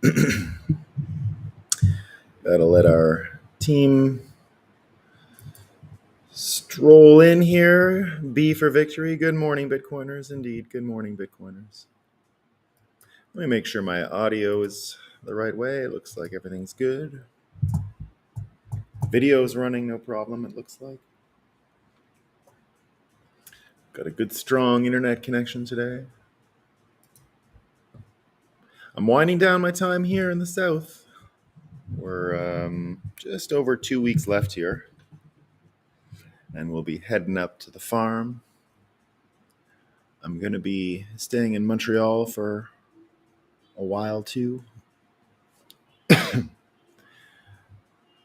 Gotta let our team stroll in here. B for victory. Good morning, Bitcoiners. Indeed, good morning, Bitcoiners. Let me make sure my audio is the right way. It looks like everything's good. Video's running, no problem, it looks like. Got a good, strong internet connection today. I'm winding down my time here in the South. We're just over 2 weeks left here, and we'll be heading up to the farm. I'm going to be staying in Montreal for a while too.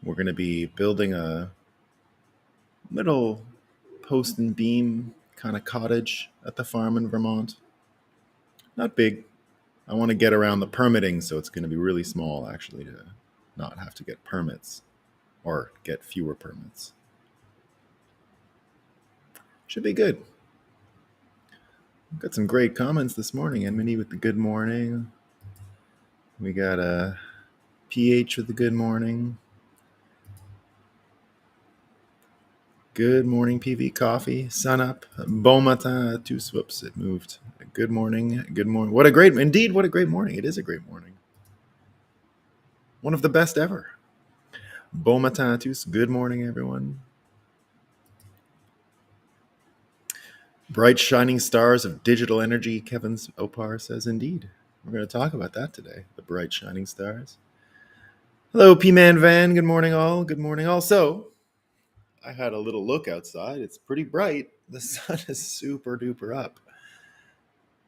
We're going to be building a little post and beam kind of cottage at the farm in Vermont. Not big. I want to get around the permitting, so it's going to be really small actually to not have to get permits or get fewer permits. Should be good. Got some great comments this morning. Enmity with the good morning. We got a PH with the good morning. Good morning, PV Coffee. Sun up. Bon matin à tous. Whoops, it moved. Good morning. Good morning. What a great morning. It is a great morning. One of the best ever. Bon matin à tous. Good morning, everyone. Bright shining stars of digital energy, Kevin Opar says. Indeed. We're going to talk about that today. The bright shining stars. Hello, P-Man Van. Good morning, all. Good morning, all. So, I had a little look outside. It's pretty bright. The sun is super duper up.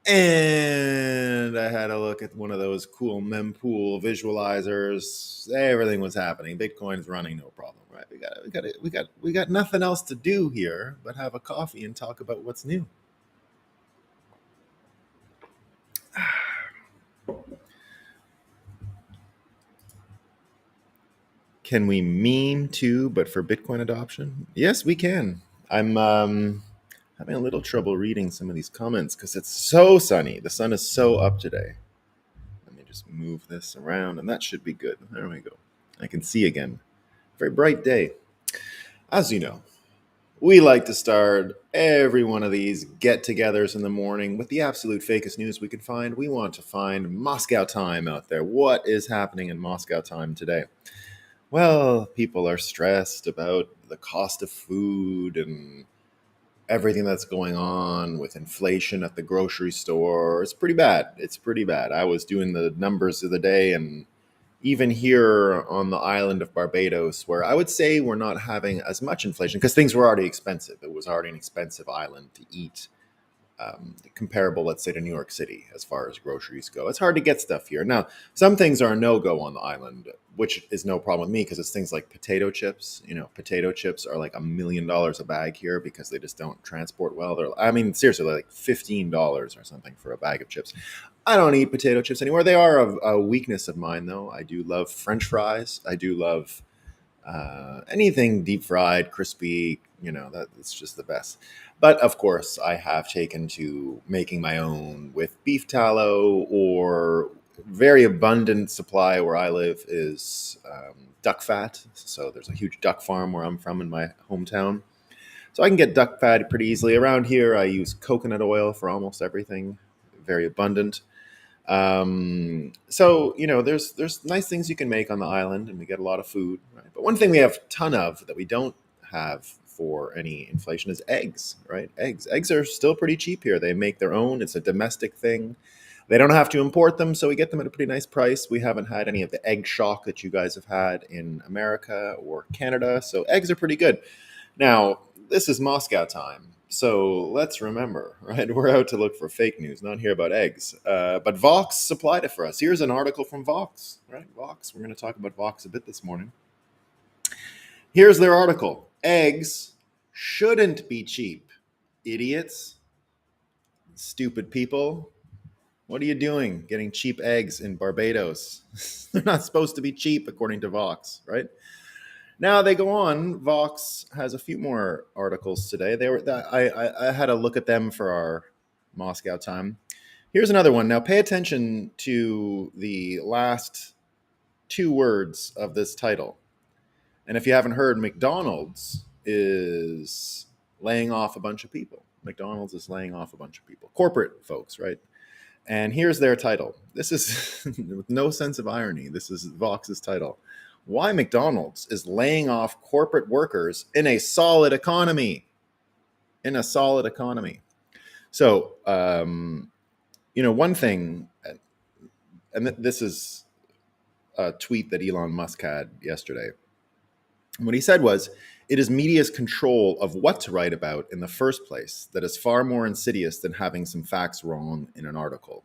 And I had a look at one of those cool mempool visualizers. Everything was happening. Bitcoin's running, no problem, right? We got nothing else to do here but have a coffee and talk about what's new. Can we meme too, but for Bitcoin adoption? Yes, we can. I'm having a little trouble reading some of these comments because it's so sunny. The sun is so up today. Let me just move this around, and that should be good. There we go. I can see again. Very bright day. As you know, we like to start every one of these get-togethers in the morning with the absolute fakest news we can find. We want to find Moscow time out there. What is happening in Moscow time today? Well, people are stressed about the cost of food and everything that's going on with inflation at the grocery store. It's pretty bad. It's pretty bad. I was doing the numbers of the day, and even here on the island of Barbados, where I would say we're not having as much inflation because things were already expensive. It was already an expensive island to eat, comparable, let's say, to New York City as far as groceries go. It's hard to get stuff here. Now, some things are a no-go on the island, which is no problem with me because it's things like potato chips. You know, potato chips are like $1 million a bag here because they just don't transport well. I mean, seriously, like $15 or something for a bag of chips. I don't eat potato chips anymore. They are a weakness of mine, though. I do love French fries. I do love anything deep fried, crispy. You know, that's just the best. But of course, I have taken to making my own with beef tallow, or very abundant supply where I live is duck fat. So there's a huge duck farm where I'm from in my hometown. So I can get duck fat pretty easily. Around here, I use coconut oil for almost everything. Very abundant. So you know, there's nice things you can make on the island, and we get a lot of food. Right? But one thing we have a ton of that we don't have for any inflation is eggs. Right? Eggs are still pretty cheap here. They make their own. It's a domestic thing. They don't have to import them, so we get them at a pretty nice price. We haven't had any of the egg shock that you guys have had in America or Canada, so eggs are pretty good. Now, this is Moscow time. So let's remember, right? We're out to look for fake news, not hear about eggs. But Vox supplied it for us. Here's an article from Vox, right? Vox. We're going to talk about Vox a bit this morning. Here's their article. Eggs shouldn't be cheap. Idiots. Stupid people. What are you doing getting cheap eggs in Barbados? They're not supposed to be cheap, according to Vox, right? Now they go on. Vox has a few more articles today. I had a look at them for our Moscow time. Here's another one. Now, pay attention to the last two words of this title. And if you haven't heard, McDonald's is laying off a bunch of people. McDonald's is laying off a bunch of people, corporate folks, right? And here's their title. This is with no sense of irony. This is Vox's title. Why McDonald's is laying off corporate workers in a solid economy. In a solid economy. So, one thing, and this is a tweet that Elon Musk had yesterday. What he said was, it is media's control of what to write about in the first place that is far more insidious than having some facts wrong in an article.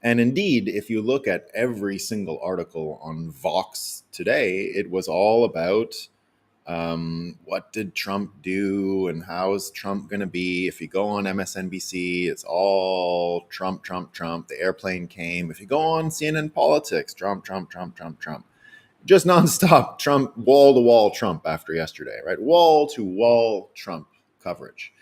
And indeed, if you look at every single article on Vox today, it was all about what did Trump do and how is Trump going to be? If you go on MSNBC, it's all Trump, Trump, Trump. The airplane came. If you go on CNN Politics, Trump, Trump, Trump, Trump, Trump. Just nonstop Trump, wall-to-wall Trump after yesterday, right? Wall-to-wall Trump coverage.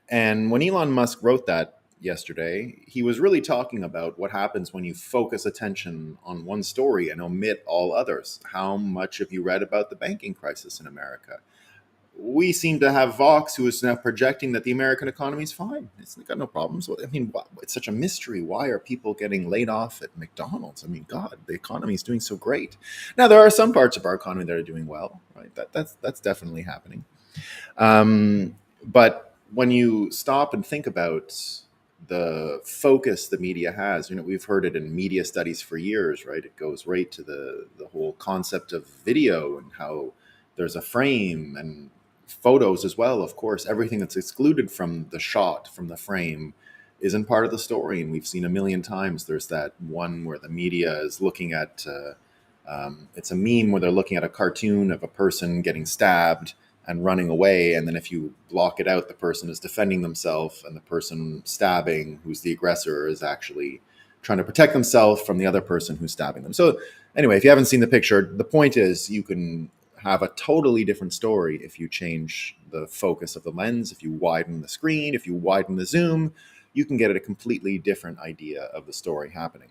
And when Elon Musk wrote that yesterday, he was really talking about what happens when you focus attention on one story and omit all others. How much have you read about the banking crisis in America? We seem to have Vox, who is now projecting that the American economy is fine. It's got no problems. I mean, it's such a mystery. Why are people getting laid off at McDonald's? I mean, God, the economy is doing so great. Now, there are some parts of our economy that are doing well, right? That's definitely happening. But when you stop and think about the focus the media has, we've heard it in media studies for years, right? It goes right to the whole concept of video and how there's a frame and photos as well. Of course, everything that's excluded from the shot, from the frame, isn't part of the story. And we've seen a million times. There's that one where the media is looking at, it's a meme where they're looking at a cartoon of a person getting stabbed and running away. And then if you block it out, the person is defending themselves, and the person stabbing, who's the aggressor, is actually trying to protect themselves from the other person who's stabbing them. So anyway, if you haven't seen the picture, the point is you can have a totally different story if you change the focus of the lens, if you widen the screen, if you widen the zoom, you can get a completely different idea of the story happening.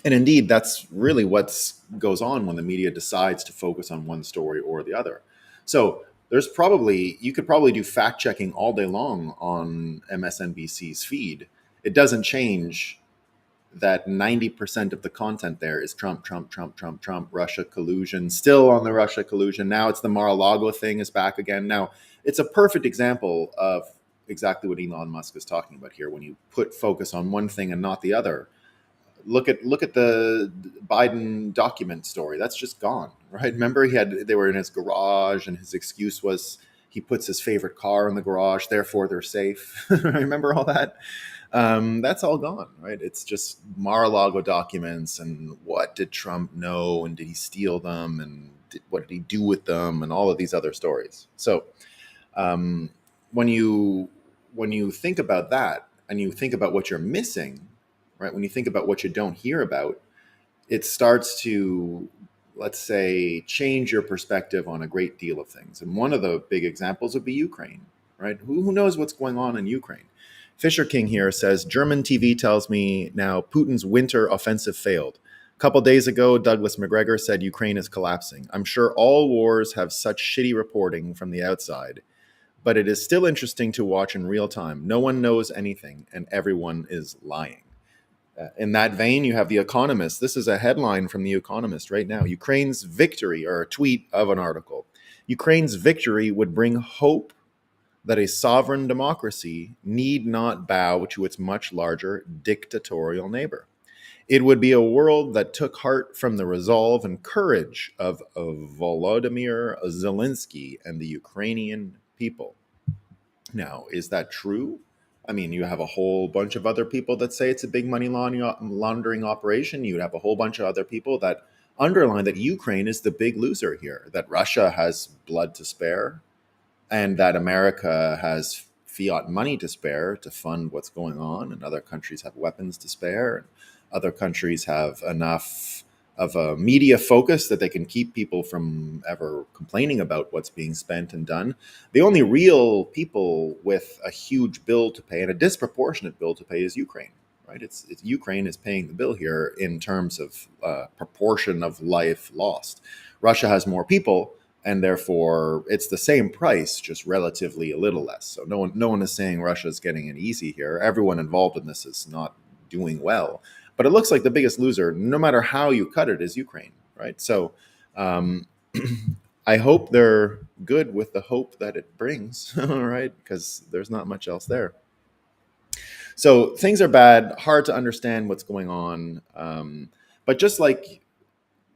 And indeed, that's really what goes on when the media decides to focus on one story or the other. So you could probably do fact checking all day long on MSNBC's feed. It doesn't change that 90% of the content there is Trump, Trump, Trump, Trump, Trump, Russia collusion, still on the Russia collusion. Now it's the Mar-a-Lago thing is back again. Now, it's a perfect example of exactly what Elon Musk is talking about here. When you put focus on one thing and not the other, look at the Biden document story. That's just gone, right? Remember, they were in his garage, and his excuse was he puts his favorite car in the garage, therefore they're safe. Remember all that? That's all gone, right? It's just Mar-a-Lago documents, and what did Trump know, and did he steal them, and what did he do with them, and all of these other stories. So when you think about that, and you think about what you're missing, right? When you think about what you don't hear about, it starts to, let's say, change your perspective on a great deal of things. And one of the big examples would be Ukraine, right? Who knows what's going on in Ukraine? Fisher King here says, German TV tells me now Putin's winter offensive failed. A couple days ago, Douglas McGregor said Ukraine is collapsing. I'm sure all wars have such shitty reporting from the outside, but it is still interesting to watch in real time. No one knows anything, and everyone is lying. In that vein, you have The Economist. This is a headline from The Economist right now. Ukraine's victory, or a tweet of an article. Ukraine's victory would bring hope that a sovereign democracy need not bow to its much larger dictatorial neighbor. It would be a world that took heart from the resolve and courage of Volodymyr Zelensky and the Ukrainian people. Now, is that true? I mean, you have a whole bunch of other people that say it's a big money laundering operation. You have a whole bunch of other people that underline that Ukraine is the big loser here, that Russia has blood to spare, and that America has fiat money to spare to fund what's going on, and other countries have weapons to spare, and other countries have enough of a media focus that they can keep people from ever complaining about what's being spent and done. The only real people with a huge bill to pay, and a disproportionate bill to pay, is Ukraine, right? It's Ukraine is paying the bill here in terms of proportion of life lost. Russia has more people, and therefore it's the same price, just relatively a little less. So no one is saying Russia's getting it easy here. Everyone involved in this is not doing well, but it looks like the biggest loser, no matter how you cut it, is Ukraine, right? So um, I hope they're good with the hope that it brings, right? Because there's not much else there. So things are bad, hard to understand what's going on. But just like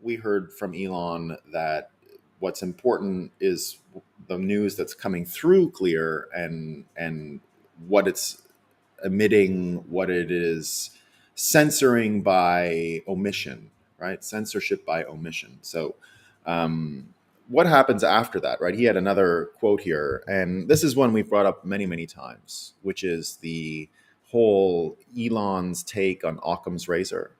we heard from Elon that what's important is the news that's coming through clear and what it's emitting, what it is censoring by omission, right? Censorship by omission. So what happens after that, right? He had another quote here, and this is one we've brought up many, many times, which is the whole Elon's take on Occam's razor,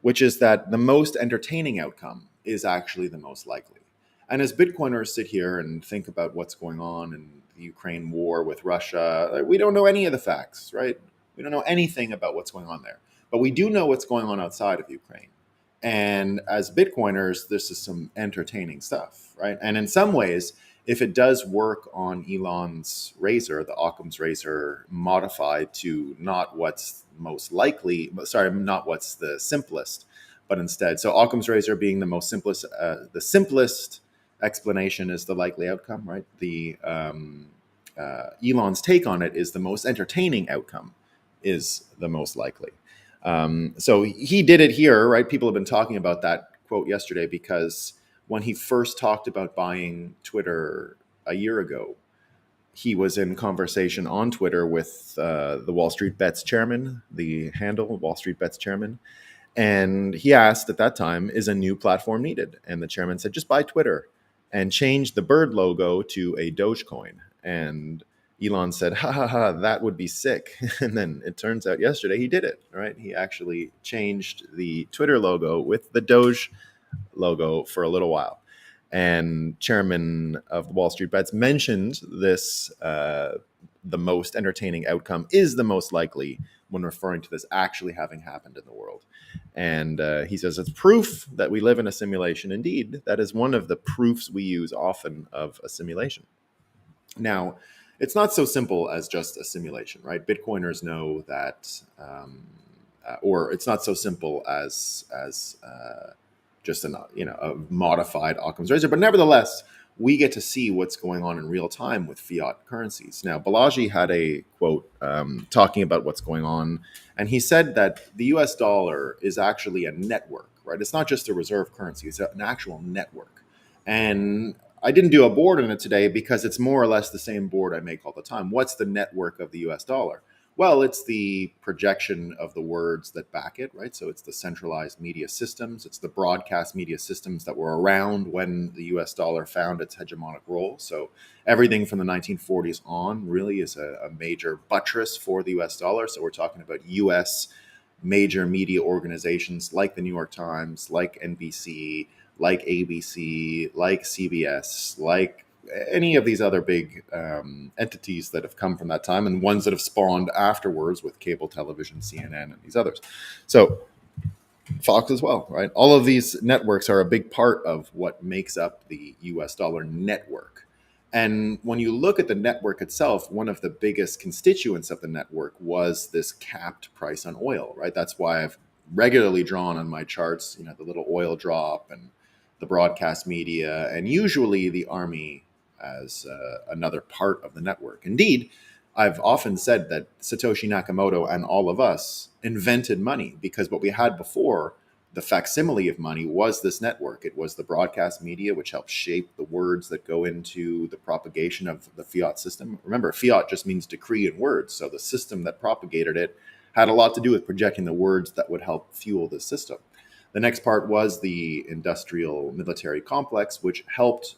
which is that the most entertaining outcome is actually the most likely. And as Bitcoiners sit here and think about what's going on in the Ukraine war with Russia, we don't know any of the facts, right? We don't know anything about what's going on there. But we do know what's going on outside of Ukraine. And as Bitcoiners, this is some entertaining stuff, right? And in some ways, if it does work on Elon's razor, the Occam's razor modified to not what's most likely, sorry, not what's the simplest, but instead, so Occam's razor being the simplest explanation is the likely outcome, right? The Elon's take on it is the most entertaining outcome is the most likely. So he did it here, right? People have been talking about that quote yesterday because when he first talked about buying Twitter a year ago, he was in conversation on Twitter with the Wall Street Bets chairman, the handle Wall Street Bets chairman. And he asked at that time, is a new platform needed? And the chairman said, just buy Twitter and change the bird logo to a Dogecoin. And Elon said, ha ha ha, that would be sick. And then it turns out yesterday he did it, right? He actually changed the Twitter logo with the Doge logo for a little while. And chairman of the Wall Street Bets mentioned this, the most entertaining outcome is the most likely when referring to this actually having happened in the world. And he says it's proof that we live in a simulation. Indeed, that is one of the proofs we use often of a simulation. Now, it's not so simple as just a simulation, right? Bitcoiners know that, or it's not so simple as just a modified Occam's razor. But nevertheless, we get to see what's going on in real time with fiat currencies. Now, Balaji had a quote talking about what's going on, and he said that the US dollar is actually a network, right? It's not just a reserve currency, it's an actual network. And I didn't do a board on it today because it's more or less the same board I make all the time. What's the network of the US dollar? Well, it's the projection of the words that back it, right? So it's the centralized media systems. It's the broadcast media systems that were around when the US dollar found its hegemonic role. So everything from the 1940s on really is a major buttress for the US dollar. So we're talking about US major media organizations like the New York Times, like NBC, like ABC, like CBS, like any of these other big entities that have come from that time and ones that have spawned afterwards with cable television, CNN, and these others. So Fox as well, right? All of these networks are a big part of what makes up the US dollar network. And when you look at the network itself, one of the biggest constituents of the network was this capped price on oil, right? That's why I've regularly drawn on my charts, the little oil drop and the broadcast media, and usually the army as another part of the network. Indeed, I've often said that Satoshi Nakamoto and all of us invented money because what we had before, the facsimile of money, was this network. It was the broadcast media, which helped shape the words that go into the propagation of the fiat system. Remember, fiat just means decree in words. So the system that propagated it had a lot to do with projecting the words that would help fuel the system. The next part was the industrial military complex, which helped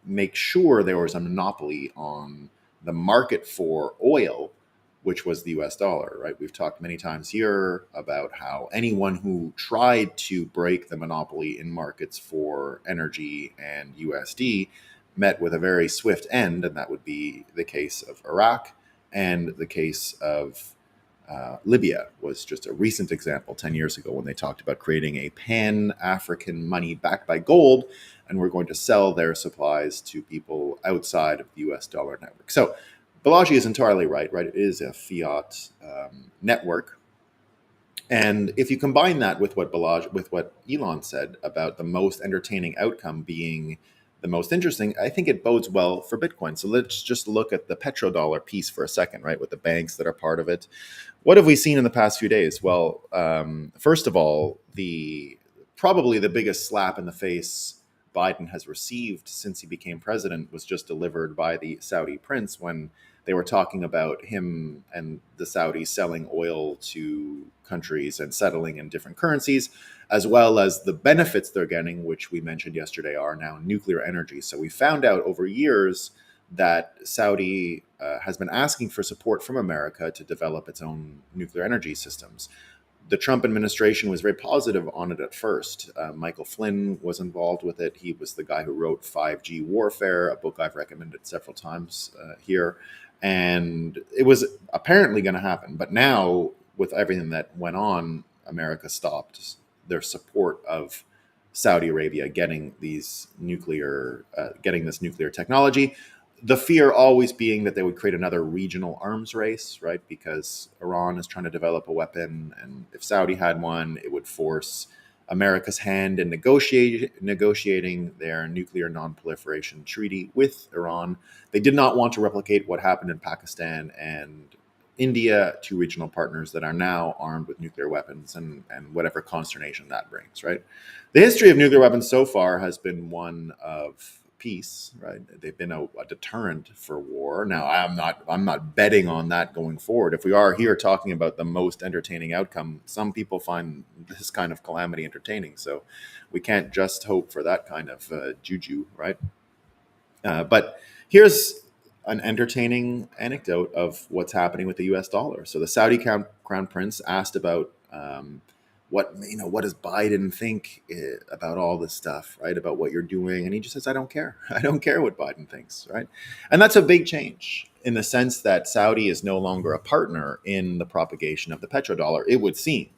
make sure there was a monopoly on the market for oil, which was the US dollar, right? We've talked many times here about how anyone who tried to break the monopoly in markets for energy and USD met with a very swift end, and that would be the case of Iraq and the case of Libya was just a recent example 10 years ago when they talked about creating a pan-African money backed by gold, and we're going to sell their supplies to people outside of the US dollar network. So Balaji is entirely right? It is a fiat network. And if you combine that with what Elon said about the most entertaining outcome being the most interesting, I think it bodes well for Bitcoin. So let's just look at the petrodollar piece for a second, right? With the banks that are part of it. What have we seen in the past few days? Well, first of all, probably the biggest slap in the face Biden has received since he became president was just delivered by the Saudi prince when they were talking about him and the Saudis selling oil to countries and settling in different currencies, as well as the benefits they're getting, which we mentioned yesterday, are now nuclear energy. So we found out over years that Saudi has been asking for support from America to develop its own nuclear energy systems. The Trump administration was very positive on it at first. Michael Flynn was involved with it. He was the guy who wrote 5G Warfare, a book I've recommended several times here. And it was apparently going to happen. But now, with everything that went on, America stopped their support of Saudi Arabia getting this nuclear technology. The fear always being that they would create another regional arms race, right? Because Iran is trying to develop a weapon, and if Saudi had one, it would force America's hand in negotiating their nuclear non-proliferation treaty with Iran. They did not want to replicate what happened in Pakistan and India, two regional partners that are now armed with nuclear weapons, and whatever consternation that brings, right? The history of nuclear weapons so far has been one of peace, right? They've been a deterrent for war. Now, I'm not betting on that going forward. If we are here talking about the most entertaining outcome, some people find this kind of calamity entertaining. So we can't just hope for that kind of juju, right? But here's an entertaining anecdote of what's happening with the U.S. dollar. So the Saudi crown prince asked about what does Biden think about all this stuff, right? About what you're doing, and he just says, "I don't care. I don't care what Biden thinks," right? And that's a big change in the sense that Saudi is no longer a partner in the propagation of the petrodollar. It would seem.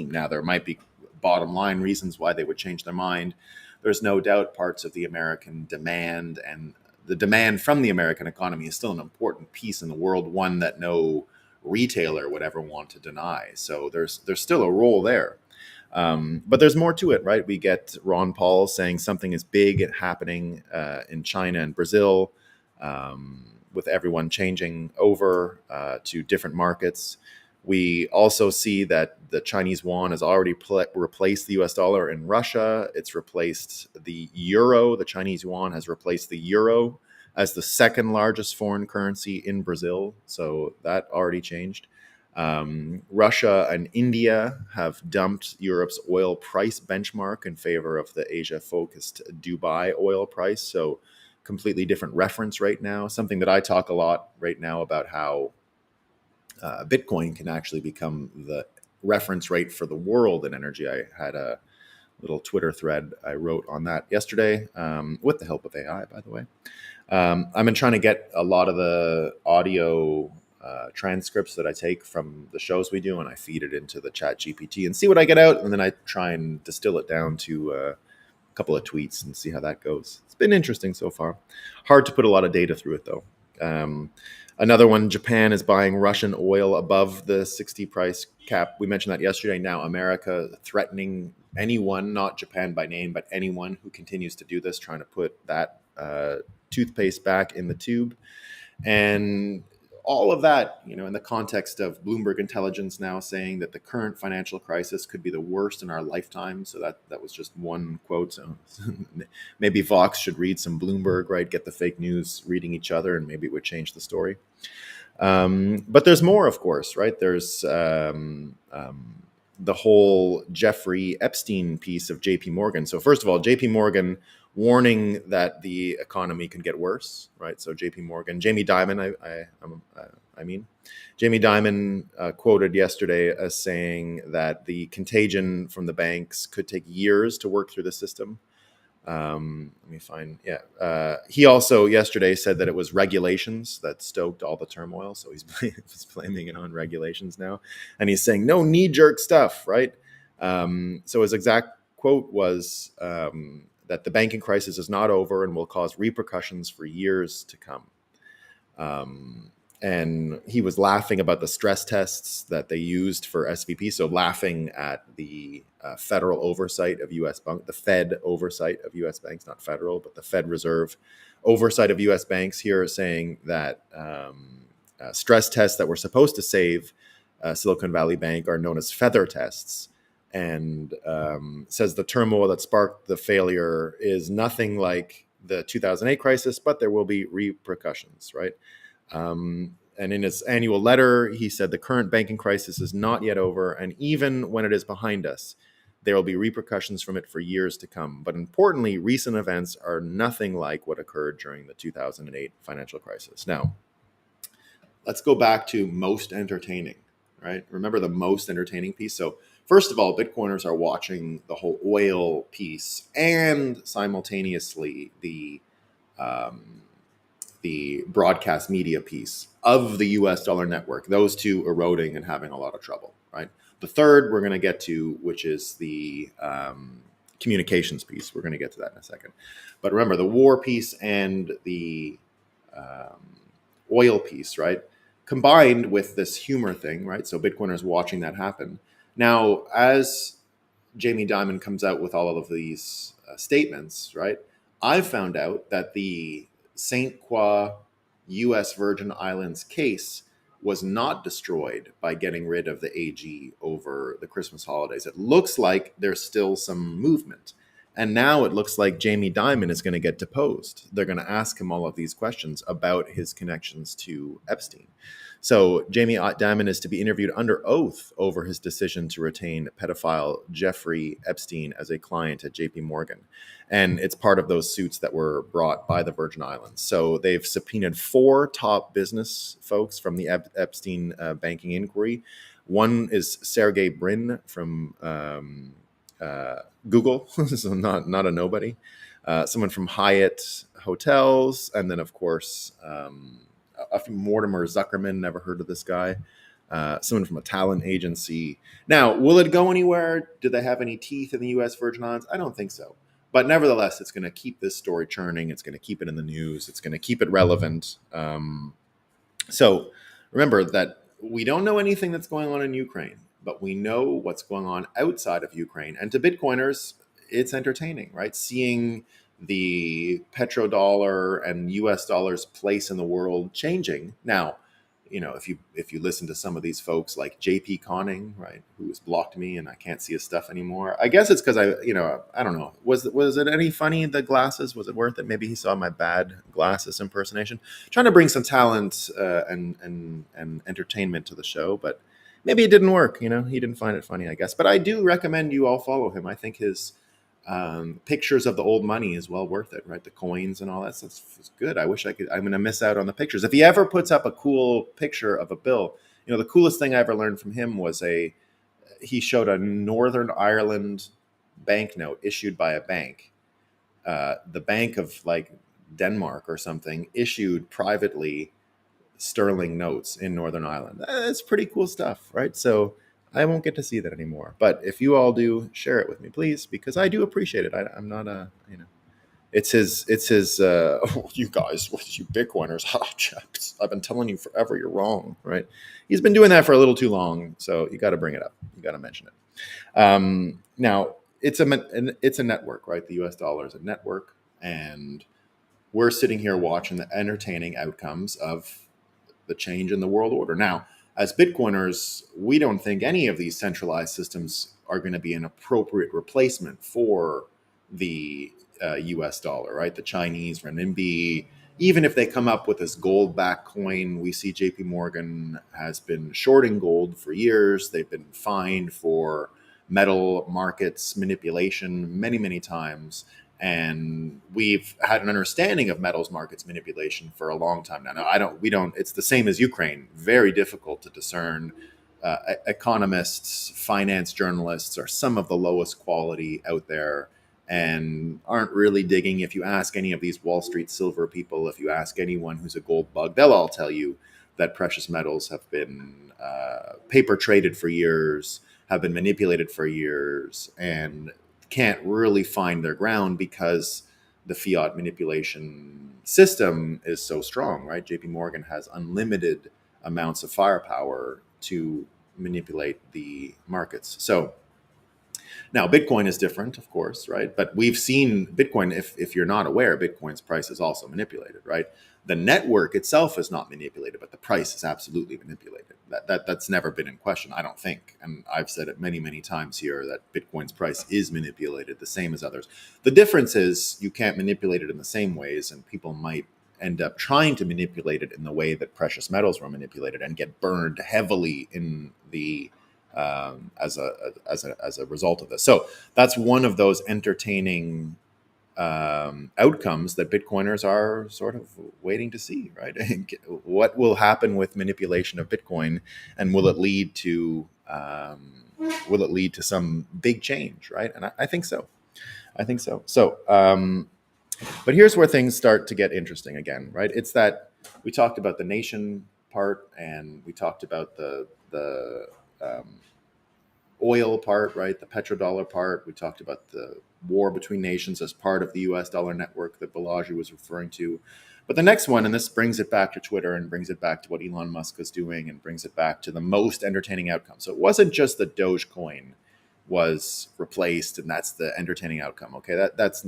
Now there might be bottom line reasons why they would change their mind. There's no doubt parts of the American demand and the demand from the American economy is still an important piece in the world, one that no retailer would ever want to deny. So there's still a role there. But there's more to it, right? We get Ron Paul saying something is big happening in China and Brazil, with everyone changing over to different markets. We also see that the Chinese yuan has already replaced the US dollar in Russia. It's replaced the euro. The Chinese yuan has replaced the euro as the second largest foreign currency in Brazil. So that already changed. Russia and India have dumped Europe's oil price benchmark in favor of the Asia-focused Dubai oil price. So completely different reference right now. Something that I talk a lot right now about how Bitcoin can actually become the reference rate for the world in energy. I had a little Twitter thread I wrote on that yesterday, with the help of AI, by the way. I've been trying to get a lot of the audio transcripts that I take from the shows we do, and I feed it into the chat GPT and see what I get out, and then I try and distill it down to a couple of tweets and see how that goes. It's been interesting so far. Hard to put a lot of data through it, though. Another one, Japan is buying Russian oil above the 60 price cap. We mentioned that yesterday. Now America threatening anyone, not Japan by name, but anyone who continues to do this, trying to put that toothpaste back in the tube. And all of that, in the context of Bloomberg Intelligence now saying that the current financial crisis could be the worst in our lifetime. So that was just one quote. So maybe Vox should read some Bloomberg, right? Get the fake news reading each other, and maybe it would change the story. But there's more, of course, right? There's the whole Jeffrey Epstein piece of JP Morgan. So first of all, JP Morgan warning that the economy can get worse, right? So JP Morgan, Jamie Dimon, Jamie Dimon quoted yesterday as saying that the contagion from the banks could take years to work through the system. Let me find. Yeah. He also yesterday said that it was regulations that stoked all the turmoil. So he's blaming it on regulations now. And he's saying no knee jerk stuff, right? So his exact quote was that the banking crisis is not over and will cause repercussions for years to come. And he was laughing about the stress tests that they used for SVP. So laughing at the federal oversight of U.S. bank, the Fed oversight of U.S. banks, not federal, but the Fed Reserve oversight of U.S. banks. Here saying that stress tests that were supposed to save Silicon Valley Bank are known as feather tests, and says the turmoil that sparked the failure is nothing like the 2008 crisis, but there will be repercussions, right? And in his annual letter, he said the current banking crisis is not yet over, and even when it is behind us, there will be repercussions from it for years to come. But importantly, recent events are nothing like what occurred during the 2008 financial crisis. Now, let's go back to most entertaining, right? Remember the most entertaining piece? So, first of all, Bitcoiners are watching the whole oil piece and simultaneously the broadcast media piece of the US dollar network, those two eroding and having a lot of trouble, right? The third we're going to get to, which is the communications piece. We're going to get to that in a second. But remember, the war piece and the oil piece, right? Combined with this humor thing, right? So Bitcoiners watching that happen. Now, as Jamie Dimon comes out with all of these statements, right? I've found out that the St. Croix U.S. Virgin Islands case was not destroyed by getting rid of the AG over the Christmas holidays. It looks like there's still some movement. And now it looks like Jamie Dimon is going to get deposed. They're going to ask him all of these questions about his connections to Epstein. So Jamie Dimon is to be interviewed under oath over his decision to retain pedophile Jeffrey Epstein as a client at JP Morgan. And it's part of those suits that were brought by the Virgin Islands. So they've subpoenaed 4 top business folks from the Epstein banking inquiry. One is Sergey Brin from Google, so not a nobody. Someone from Hyatt Hotels, and then of course Mortimer Zuckerman. Never heard of this guy. Someone from a talent agency. Now, will it go anywhere? Do they have any teeth in the U.S. Virgin Islands? I don't think so. But nevertheless, it's going to keep this story churning. It's going to keep it in the news. It's going to keep it relevant. So remember that we don't know anything that's going on in Ukraine, but we know what's going on outside of Ukraine. And to Bitcoiners, it's entertaining, right? Seeing the petrodollar and US dollar's place in the world changing. Now, if you listen to some of these folks like JP Conning, right, who has blocked me and I can't see his stuff anymore. I guess it's because I don't know. Was it any funny, the glasses? Was it worth it? Maybe he saw my bad glasses impersonation. Trying to bring some talent and entertainment to the show, but maybe it didn't work. He didn't find it funny, I guess. But I do recommend you all follow him. I think his pictures of the old money is well worth it, right? The coins and all that stuff is good. I wish I could. I'm going to miss out on the pictures. If he ever puts up a cool picture of a bill, the coolest thing I ever learned from him was he showed a Northern Ireland banknote issued by a bank. The Bank of like Denmark or something issued privately sterling notes in Northern Ireland. That's pretty cool stuff, right? So I won't get to see that anymore. But if you all do, share it with me, please, because I do appreciate it. I'm not it's his, you guys, what you Bitcoiners, I've been telling you forever, you're wrong, right? He's been doing that for a little too long. So you got to bring it up. You got to mention it. Now it's a network, right? The US dollar is a network, and we're sitting here watching the entertaining outcomes of the change in the world order. Now, as Bitcoiners, we don't think any of these centralized systems are going to be an appropriate replacement for the US dollar, right? The Chinese renminbi, even if they come up with this gold-backed coin, we see JP Morgan has been shorting gold for years. They've been fined for metal markets manipulation many, many times. And we've had an understanding of metals markets manipulation for a long time now. It's the same as Ukraine. Very difficult to discern. Economists, finance journalists are some of the lowest quality out there. and aren't really digging. If you ask any of these Wall Street silver people, if you ask anyone who's a gold bug, they'll all tell you that precious metals have been paper traded for years, have been manipulated for years, and can't really find their ground because the fiat manipulation system is so strong, right? JP Morgan has unlimited amounts of firepower to manipulate the markets. So now, Bitcoin is different, of course, right? But we've seen Bitcoin, if you're not aware, Bitcoin's price is also manipulated, right? The network itself is not manipulated, but the price is absolutely manipulated. That's never been in question, I don't think. And I've said it many, many times here that Bitcoin's price is manipulated the same as others. The difference is you can't manipulate it in the same ways, and people might end up trying to manipulate it in the way that precious metals were manipulated and get burned heavily in the as a result of this. So that's one of those entertaining outcomes that Bitcoiners are sort of waiting to see, right? What will happen with manipulation of Bitcoin, and will it lead to some big change, right? And I think so. I think so. So, but here's where things start to get interesting again, right? It's that we talked about the nation part, and we talked about the oil part, right? The petrodollar part. We talked about the war between nations as part of the US dollar network that Balaji was referring to. But the next one, and this brings it back to Twitter and brings it back to what Elon Musk is doing and brings it back to the most entertaining outcome. So it wasn't just the Dogecoin was replaced and that's the entertaining outcome. Okay, that's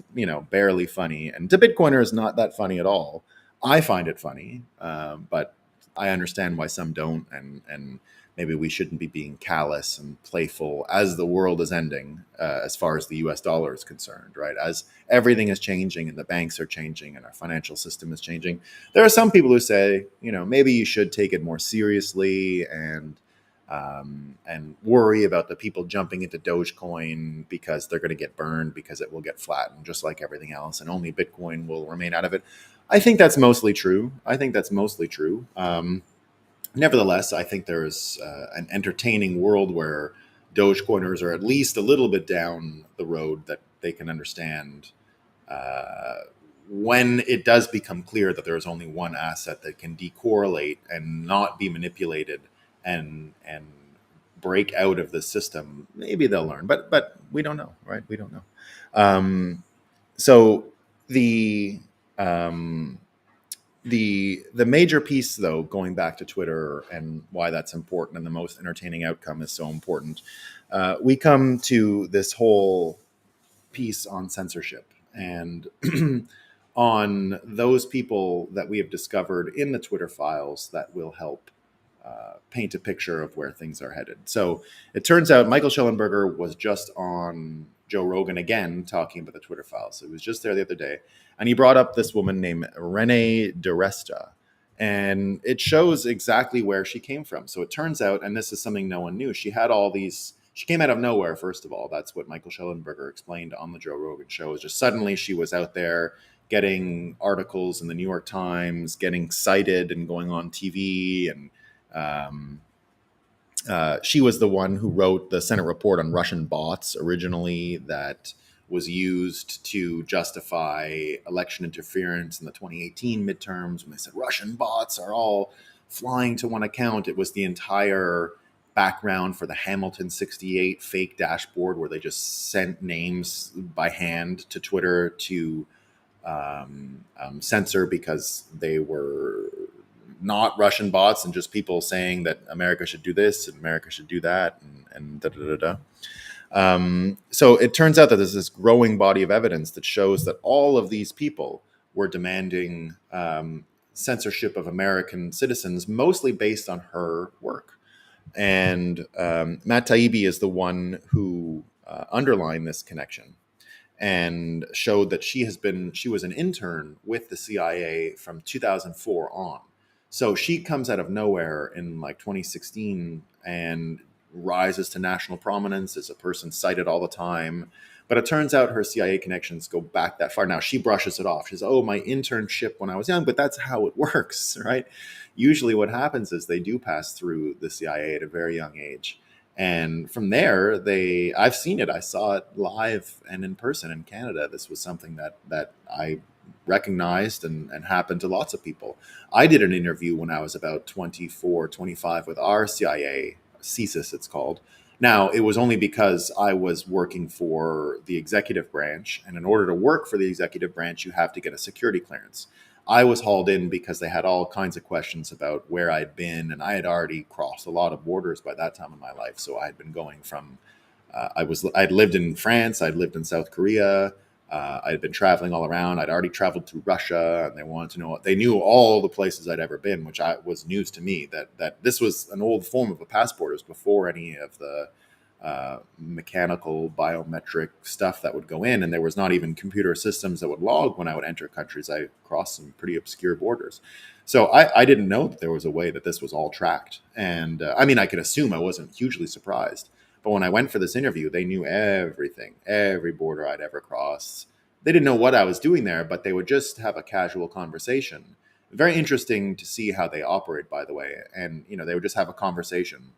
barely funny, and to Bitcoiners not that funny at all. I find it funny, but I understand why some don't, and maybe we shouldn't be being callous and playful as the world is ending, as far as the US dollar is concerned, right? As everything is changing and the banks are changing and our financial system is changing. There are some people who say, maybe you should take it more seriously and worry about the people jumping into Dogecoin because they're going to get burned because it will get flattened just like everything else and only Bitcoin will remain out of it. I think that's mostly true. Nevertheless, I think there's an entertaining world where Dogecoiners are at least a little bit down the road that they can understand when it does become clear that there is only one asset that can decorrelate and not be manipulated and break out of the system. Maybe they'll learn, but we don't know, right? We don't know. So the the major piece, though, going back to Twitter and why that's important and the most entertaining outcome is so important, we come to this whole piece on censorship and on those people that we have discovered in the Twitter files that will help paint a picture of where things are headed. So it turns out Michael Schellenberger was just on Joe Rogan again talking about the Twitter files. So he was just there the other day, and he brought up this woman named Renee DiResta, and it shows exactly where she came from. So it turns out, and this is something no one knew, she had all these. She came out of nowhere, first of all. That's what Michael Schellenberger explained on the Joe Rogan show. Is just suddenly she was out there getting articles in the New York Times, getting cited and going on TV. And she was the one who wrote the Senate report on Russian bots originally that was used to justify election interference in the 2018 midterms when they said Russian bots are all flying to one account. It was the entire background for the Hamilton 68 fake dashboard where they just sent names by hand to Twitter to censor because they were not Russian bots and just people saying that America should do this and America should do that and da da da da. So it turns out that there's this growing body of evidence that shows that all of these people were demanding censorship of American citizens, mostly based on her work. And Matt Taibbi is the one who underlined this connection and showed that she was an intern with the CIA from 2004 on. So she comes out of nowhere in like 2016 and rises to national prominence as a person cited all the time. But it turns out her CIA connections go back that far. Now she brushes it off. She's, oh, my internship when I was young, but that's how it works, right? Usually what happens is they do pass through the CIA at a very young age. And from there, I've seen it. I saw it live and in person in Canada. This was something that I recognized and happened to lots of people. I did an interview when I was about 24, 25 with our CIA, CSIS it's called. Now, it was only because I was working for the executive branch, and in order to work for the executive branch, you have to get a security clearance. I was hauled in because they had all kinds of questions about where I'd been, and I had already crossed a lot of borders by that time in my life. So I had been going from, I'd lived in France, I'd lived in South Korea, I'd been traveling all around. I'd already traveled through Russia, and they wanted to know. They knew all the places I'd ever been, which was news to me. That this was an old form of a passport. It was before any of the mechanical biometric stuff that would go in, and there was not even computer systems that would log when I would enter countries. I crossed some pretty obscure borders, so I didn't know that there was a way that this was all tracked. And I mean, I could assume. I wasn't hugely surprised, but when I went for this interview, they knew everything, every border I'd ever crossed. They didn't know what I was doing there, but they would just have a casual conversation. Very interesting to see how they operate, by the way. And they would just have a conversation,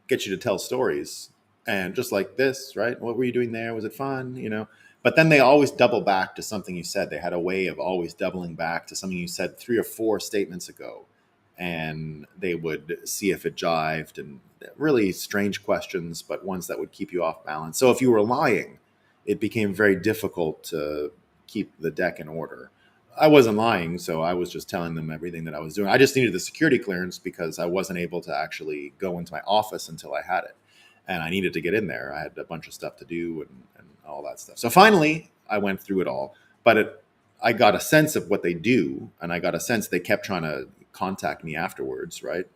get you to tell stories, and just like this, right? What were you doing there? Was it fun? But then they always double back to something you said. They had a way of always doubling back to something you said 3 or 4 statements ago, and they would see if it jived. And really strange questions, but ones that would keep you off balance. So if you were lying, it became very difficult to keep the deck in order. I wasn't lying, so I was just telling them everything that I was doing. I just needed the security clearance because I wasn't able to actually go into my office until I had it. And I needed to get in there. I had a bunch of stuff to do and all that stuff. So finally, I went through it all. But I got a sense of what they do, and I got a sense they kept trying to contact me afterwards, right?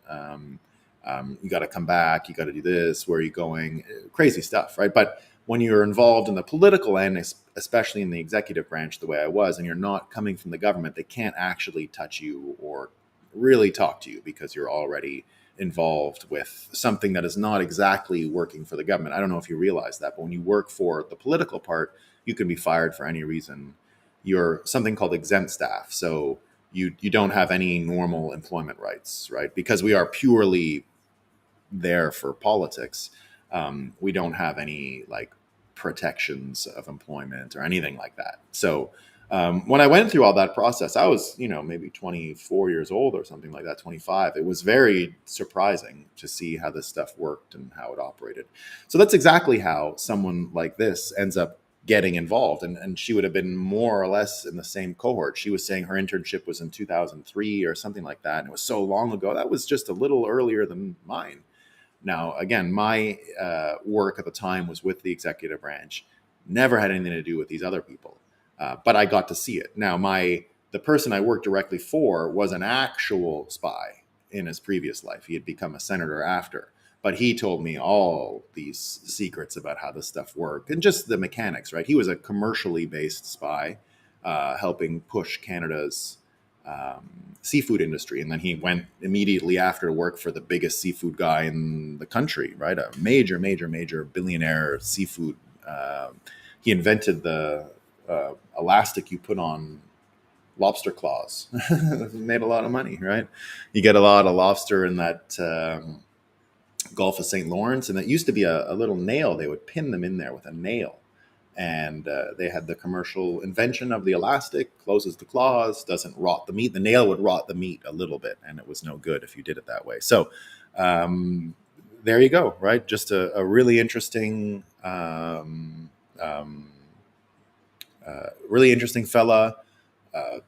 You got to come back. You got to do this. Where are you going? Crazy stuff, right? But when you're involved in the political end, especially in the executive branch, the way I was, and you're not coming from the government, they can't actually touch you or really talk to you because you're already involved with something that is not exactly working for the government. I don't know if you realize that, but when you work for the political part, you can be fired for any reason. You're something called exempt staff. So you don't have any normal employment rights, right? Because we are purely there for politics. We don't have any protections of employment or anything like that. So when I went through all that process, I was, maybe 24 years old or something like that, 25. It was very surprising to see how this stuff worked and how it operated. So that's exactly how someone like this ends up getting involved. And she would have been more or less in the same cohort. She was saying her internship was in 2003 or something like that. And it was so long ago. That was just a little earlier than mine. Now, again, my work at the time was with the executive branch, never had anything to do with these other people, but I got to see it. Now, the person I worked directly for was an actual spy in his previous life. He had become a senator after, but he told me all these secrets about how this stuff worked and just the mechanics, right? He was a commercially based spy, helping push Canada's seafood industry, and then he went immediately after to work for the biggest seafood guy in the country, right? A major billionaire seafood. He invented the elastic you put on lobster claws. Made a lot of money, right? You get a lot of lobster in that Gulf of St. Lawrence, and it used to be a little nail. They would pin them in there with a nail. And they had the commercial invention of the elastic, closes the claws, doesn't rot the meat. The nail would rot the meat a little bit, and it was no good if you did it that way. So there you go, right? Just a really interesting, really interesting fella,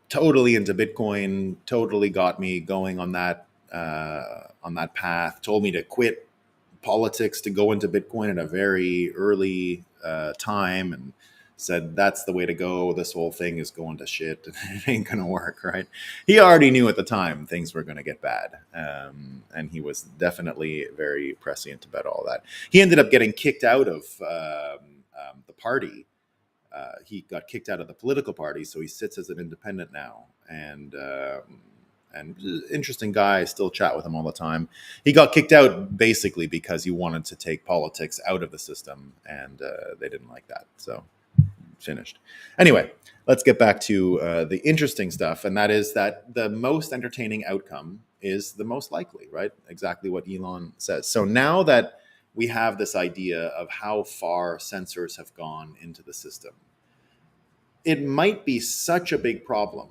totally into Bitcoin, totally got me going on that path. Told me to quit politics to go into Bitcoin at a very early time, and said that's the way to go. This whole thing is going to shit. It ain't gonna work, right? He already knew at the time things were going to get bad, and he was definitely very prescient about all that. He ended up getting kicked out of the party. He got kicked out of the political party, so he sits as an independent now. And interesting guy. I still chat with him all the time. He got kicked out basically because he wanted to take politics out of the system, and they didn't like that. So finished. Anyway, let's get back to the interesting stuff, and that is that the most entertaining outcome is the most likely, right? Exactly what Elon says. So now that we have this idea of how far censors have gone into the system. It might be such a big problem.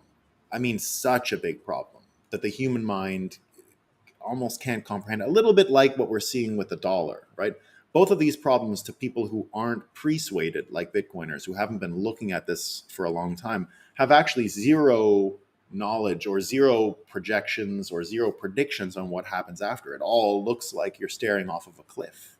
I mean, such a big problem that the human mind almost can't comprehend. A little bit like what we're seeing with the dollar, right? Both of these problems, to people who aren't persuaded, like Bitcoiners, who haven't been looking at this for a long time, have actually zero knowledge or zero projections or zero predictions on what happens after. It all looks like you're staring off of a cliff,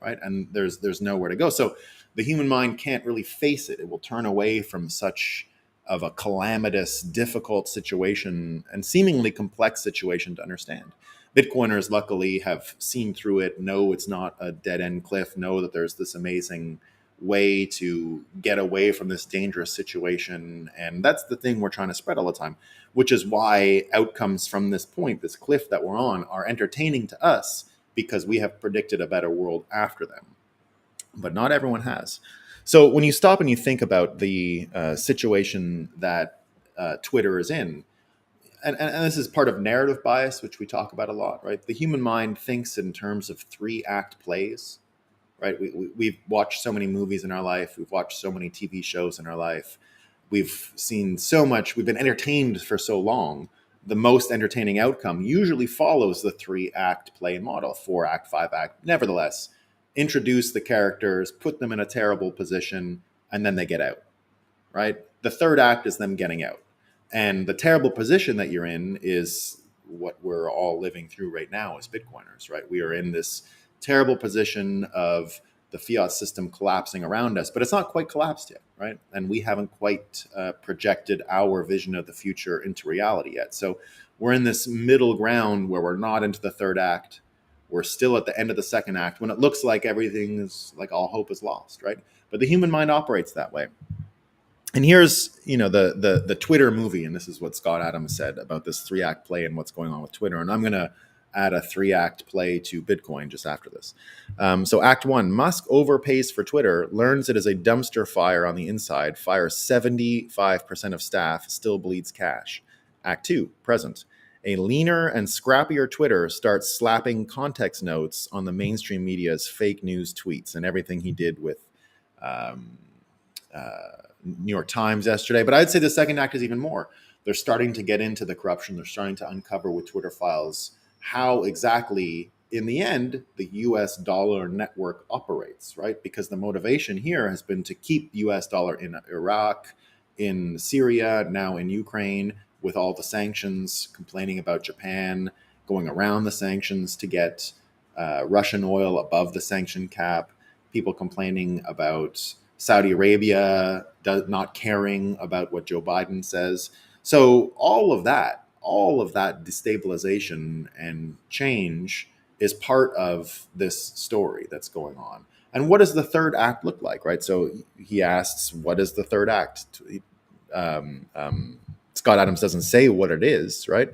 right? And there's nowhere to go. So the human mind can't really face it. It will turn away from such of a calamitous, difficult situation and seemingly complex situation to understand. Bitcoiners, luckily, have seen through it, know it's not a dead end cliff, know that there's this amazing way to get away from this dangerous situation. And that's the thing we're trying to spread all the time, which is why outcomes from this point, this cliff that we're on, are entertaining to us because we have predicted a better world after them. But not everyone has. So when you stop and you think about the situation that Twitter is in, and this is part of narrative bias, which we talk about a lot, right? The human mind thinks in terms of 3-act plays, right? We've watched so many movies in our life. We've watched so many TV shows in our life. We've seen so much. We've been entertained for so long. The most entertaining outcome usually follows the 3-act play model, 4-act, 5-act. Nevertheless, introduce the characters, put them in a terrible position, and then they get out, right? The 3rd act is them getting out. And the terrible position that you're in is what we're all living through right now as Bitcoiners, right? We are in this terrible position of the fiat system collapsing around us, but it's not quite collapsed yet, right? And we haven't quite projected our vision of the future into reality yet. So we're in this middle ground where we're not into the 3rd act. We're still at the end of the 2nd act when it looks like everything is like all hope is lost, right? But the human mind operates that way. And here's, the Twitter movie, and this is what Scott Adams said about this 3-act play and what's going on with Twitter. And I'm going to add a 3-act play to Bitcoin just after this. So Act 1, Musk overpays for Twitter, learns it is a dumpster fire on the inside, fires 75% of staff, still bleeds cash. Act 2, present. A leaner and scrappier Twitter starts slapping context notes on the mainstream media's fake news tweets and everything he did with New York Times yesterday. But I'd say the 2nd act is even more. They're starting to get into the corruption. They're starting to uncover with Twitter files how exactly, in the end, the US dollar network operates, right? Because the motivation here has been to keep US dollar in Iraq, in Syria, now in Ukraine, with all the sanctions, complaining about Japan, going around the sanctions to get Russian oil above the sanction cap, people complaining about Saudi Arabia not caring about what Joe Biden says. So all of that destabilization and change is part of this story that's going on. And what does the 3rd act look like, right? So he asks, what is the 3rd act? Scott Adams doesn't say what it is, right?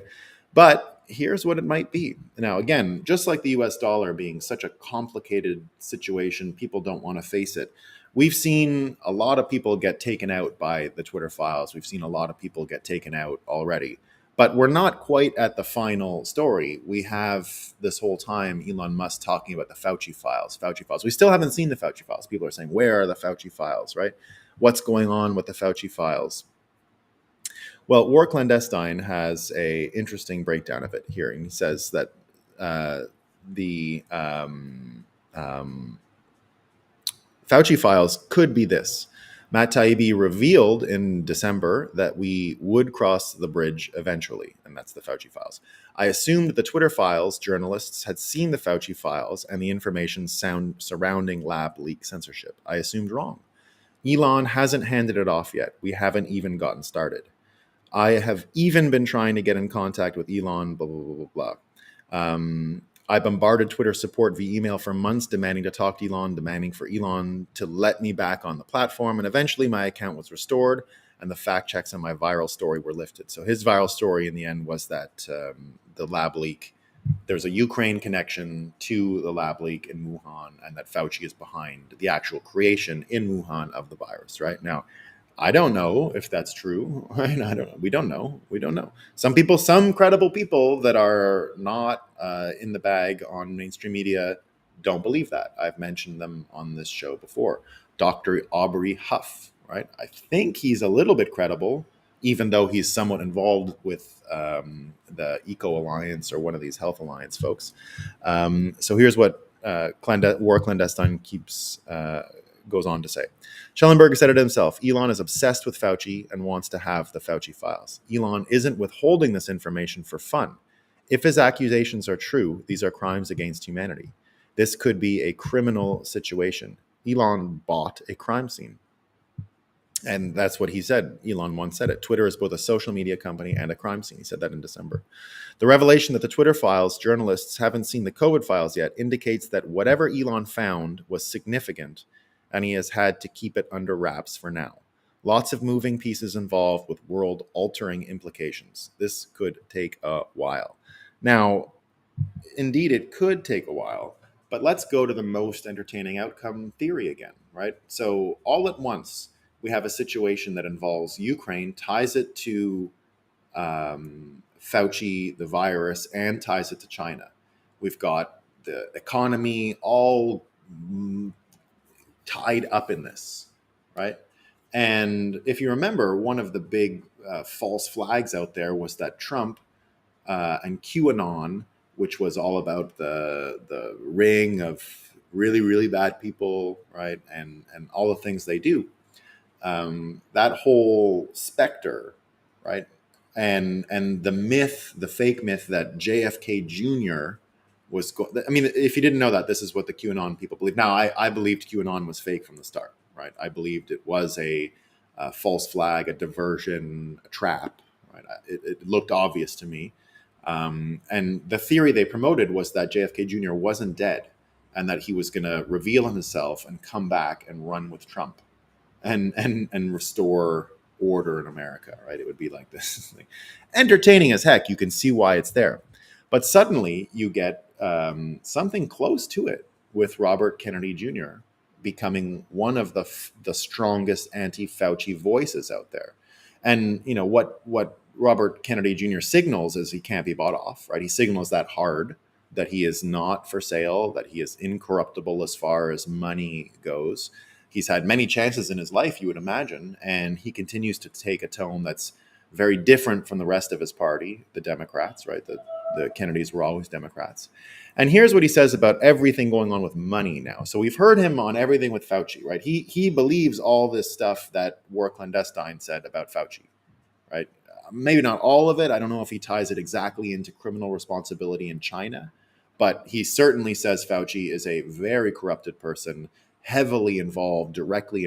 But here's what it might be. Now, again, just like the US dollar being such a complicated situation, people don't want to face it. We've seen a lot of people get taken out by the Twitter files. We've seen a lot of people get taken out already. But we're not quite at the final story. We have this whole time Elon Musk talking about the Fauci files. We still haven't seen the Fauci files. People are saying, where are the Fauci files, right? What's going on with the Fauci files? Well, War Clandestine has a interesting breakdown of it here. And he says that the Fauci files could be this. Matt Taibbi revealed in December that we would cross the bridge eventually, and that's the Fauci files. I assumed the Twitter files journalists had seen the Fauci files and the information surrounding lab leak censorship. I assumed wrong. Elon hasn't handed it off yet. We haven't even gotten started. I have even been trying to get in contact with Elon, blah, blah, blah, blah, blah. I bombarded Twitter support via email for months, demanding to talk to Elon, demanding for Elon to let me back on the platform. And eventually my account was restored and the fact checks on my viral story were lifted. So his viral story in the end was that the lab leak, there's a Ukraine connection to the lab leak in Wuhan, and that Fauci is behind the actual creation in Wuhan of the virus, right? Now, I don't know if that's true. Right? We don't know. Some credible people that are not in the bag on mainstream media Don't believe that. I've mentioned them on this show before. Dr. Aubrey Huff, right? I think he's a little bit credible, even though he's somewhat involved with the Eco Alliance or one of these Health Alliance folks. So here's what War Clandestine goes on to say. Schellenberg said it himself. Elon is obsessed with Fauci and wants to have the Fauci files. Elon isn't withholding this information for fun. If his accusations are true, these are crimes against humanity. This could be a criminal situation. Elon bought a crime scene. And that's what he said. Elon once said it. Twitter is both a social media company and a crime scene. He said that in December. The revelation that the Twitter files journalists haven't seen the COVID files yet indicates that whatever Elon found was significant, and he has had to keep it under wraps for now. Lots of moving pieces involved with world-altering implications. This could take a while. Now, indeed, it could take a while, but let's go to the most entertaining outcome theory again, right? So all at once, we have a situation that involves Ukraine, ties it to Fauci, the virus, and ties it to China. We've got the economy all tied up in this, right? And if you remember, one of the big false flags out there was that Trump and QAnon, which was all about the ring of really, really bad people, right? And all the things they do. That whole specter, right? And the myth, the fake myth that JFK Jr. was I mean, if you didn't know that, this is what the QAnon people believe. Now, I believed QAnon was fake from the start, right? I believed it was a false flag, a diversion, a trap, right? It looked obvious to me. And the theory they promoted was that JFK Jr. wasn't dead and that he was going to reveal himself and come back and run with Trump and restore order in America, right? It would be like this. Entertaining as heck. You can see why it's there. But suddenly you get something close to it with Robert Kennedy Jr. becoming one of the strongest anti-Fauci voices out there. And you know what Robert Kennedy Jr. signals is he can't be bought off, right? He signals that hard, that he is not for sale, that he is incorruptible as far as money goes. He's had many chances in his life, you would imagine, and he continues to take a tone that's very different from the rest of his party, the Democrats, right? The Kennedys were always Democrats. And here's what he says about everything going on with money now. So we've heard him on everything with Fauci, right? He believes all this stuff that War Clandestine said about Fauci, right? Maybe not all of it. I don't know if he ties it exactly into criminal responsibility in China, but he certainly says Fauci is a very corrupted person, heavily involved, directly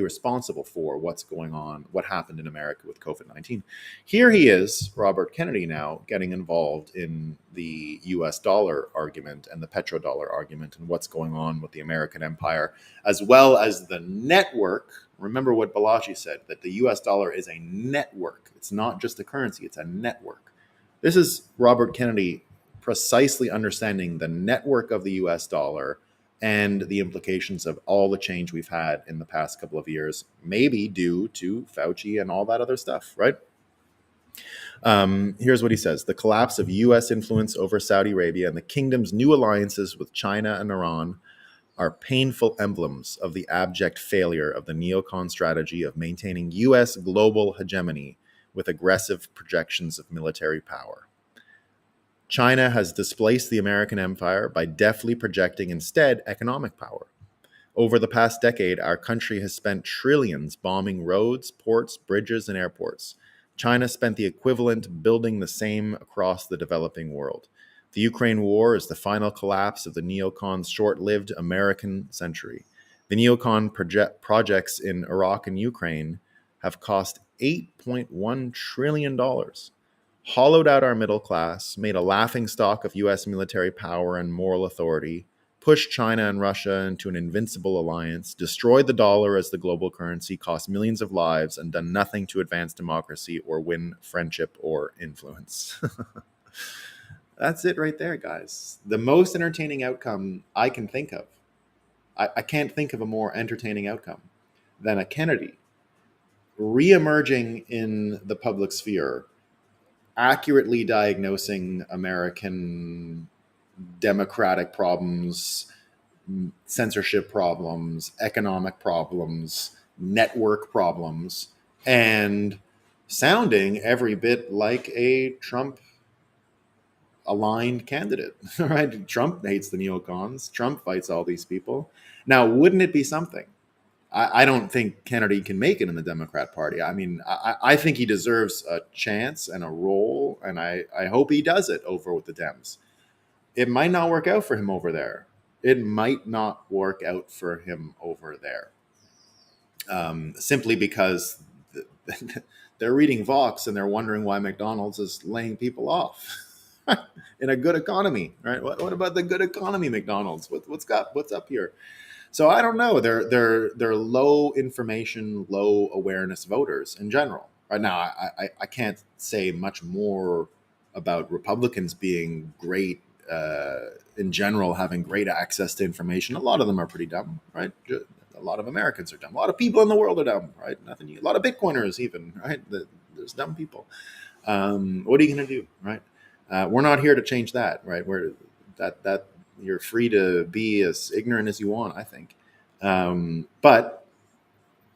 responsible for what's going on, what happened in America with COVID-19. Here he is, Robert Kennedy, now getting involved in the US dollar argument and the petrodollar argument and what's going on with the American empire, as well as the network. Remember what Balaji said, that the US dollar is a network. It's not just a currency, it's a network. This is Robert Kennedy precisely understanding the network of the US dollar and the implications of all the change we've had in the past couple of years, maybe due to Fauci and all that other stuff, right? Here's what he says. The collapse of U.S. influence over Saudi Arabia and the kingdom's new alliances with China and Iran are painful emblems of the abject failure of the neocon strategy of maintaining U.S. global hegemony with aggressive projections of military power. China has displaced the American empire by deftly projecting instead economic power. Over the past decade, our country has spent trillions bombing roads, ports, bridges, and airports. China spent the equivalent building the same across the developing world. The Ukraine war is the final collapse of the neocon's short-lived American century. The neocon projects in Iraq and Ukraine have cost $8.1 trillion. Hollowed out our middle class, made a laughingstock of U.S. military power and moral authority, pushed China and Russia into an invincible alliance, destroyed the dollar as the global currency, cost millions of lives, and done nothing to advance democracy or win friendship or influence. That's it right there, guys. The most entertaining outcome I can think of. I can't think of a more entertaining outcome than a Kennedy reemerging in the public sphere, accurately diagnosing American democratic problems, censorship problems, economic problems, network problems, and sounding every bit like a Trump aligned candidate, right? Trump hates the neocons. Trump fights all these people. Now, wouldn't it be something? I don't think Kennedy can make it in the Democrat Party. I mean, I think he deserves a chance and a role, and I hope he does it over with the Dems. It might not work out for him over there. It might not work out for him over there, simply because they're reading Vox and they're wondering why McDonald's is laying people off in a good economy, right? What about the good economy, McDonald's? What's up here? So I don't know. They're low information, low awareness voters in general. Right now, I can't say much more about Republicans being great in general, having great access to information. A lot of them are pretty dumb, right? A lot of Americans are dumb. A lot of people in the world are dumb, right? Nothing. A lot of Bitcoiners, even, right? There's dumb people. What are you going to do, right? We're not here to change that, right? We're that you're free to be as ignorant as you want, I think. But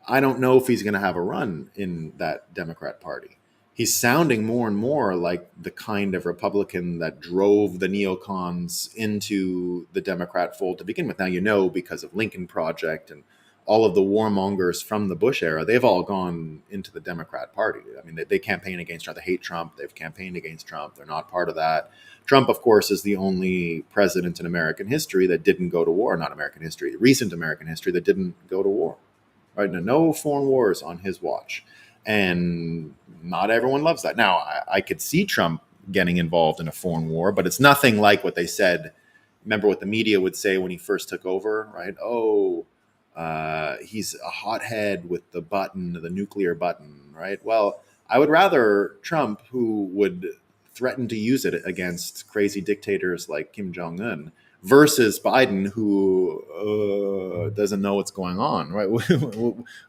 I don't know if he's going to have a run in that Democrat Party. He's sounding more and more like the kind of Republican that drove the neocons into the Democrat fold to begin with. Now, because of Lincoln Project and all of the warmongers from the Bush era, they've all gone into the Democrat Party. I mean, they campaign against Trump. They hate Trump. They've campaigned against Trump. They're not part of that. Trump, of course, is the only president in American history that didn't go to war. Not American history, recent American history that didn't go to war. Right? No foreign wars on his watch. And not everyone loves that. Now, I could see Trump getting involved in a foreign war, but it's nothing like what they said. Remember what the media would say when he first took over, right? Oh, he's a hothead with the nuclear button, right? Well, I would rather Trump, who would threaten to use it against crazy dictators like Kim Jong-un, versus Biden, who doesn't know what's going on, right?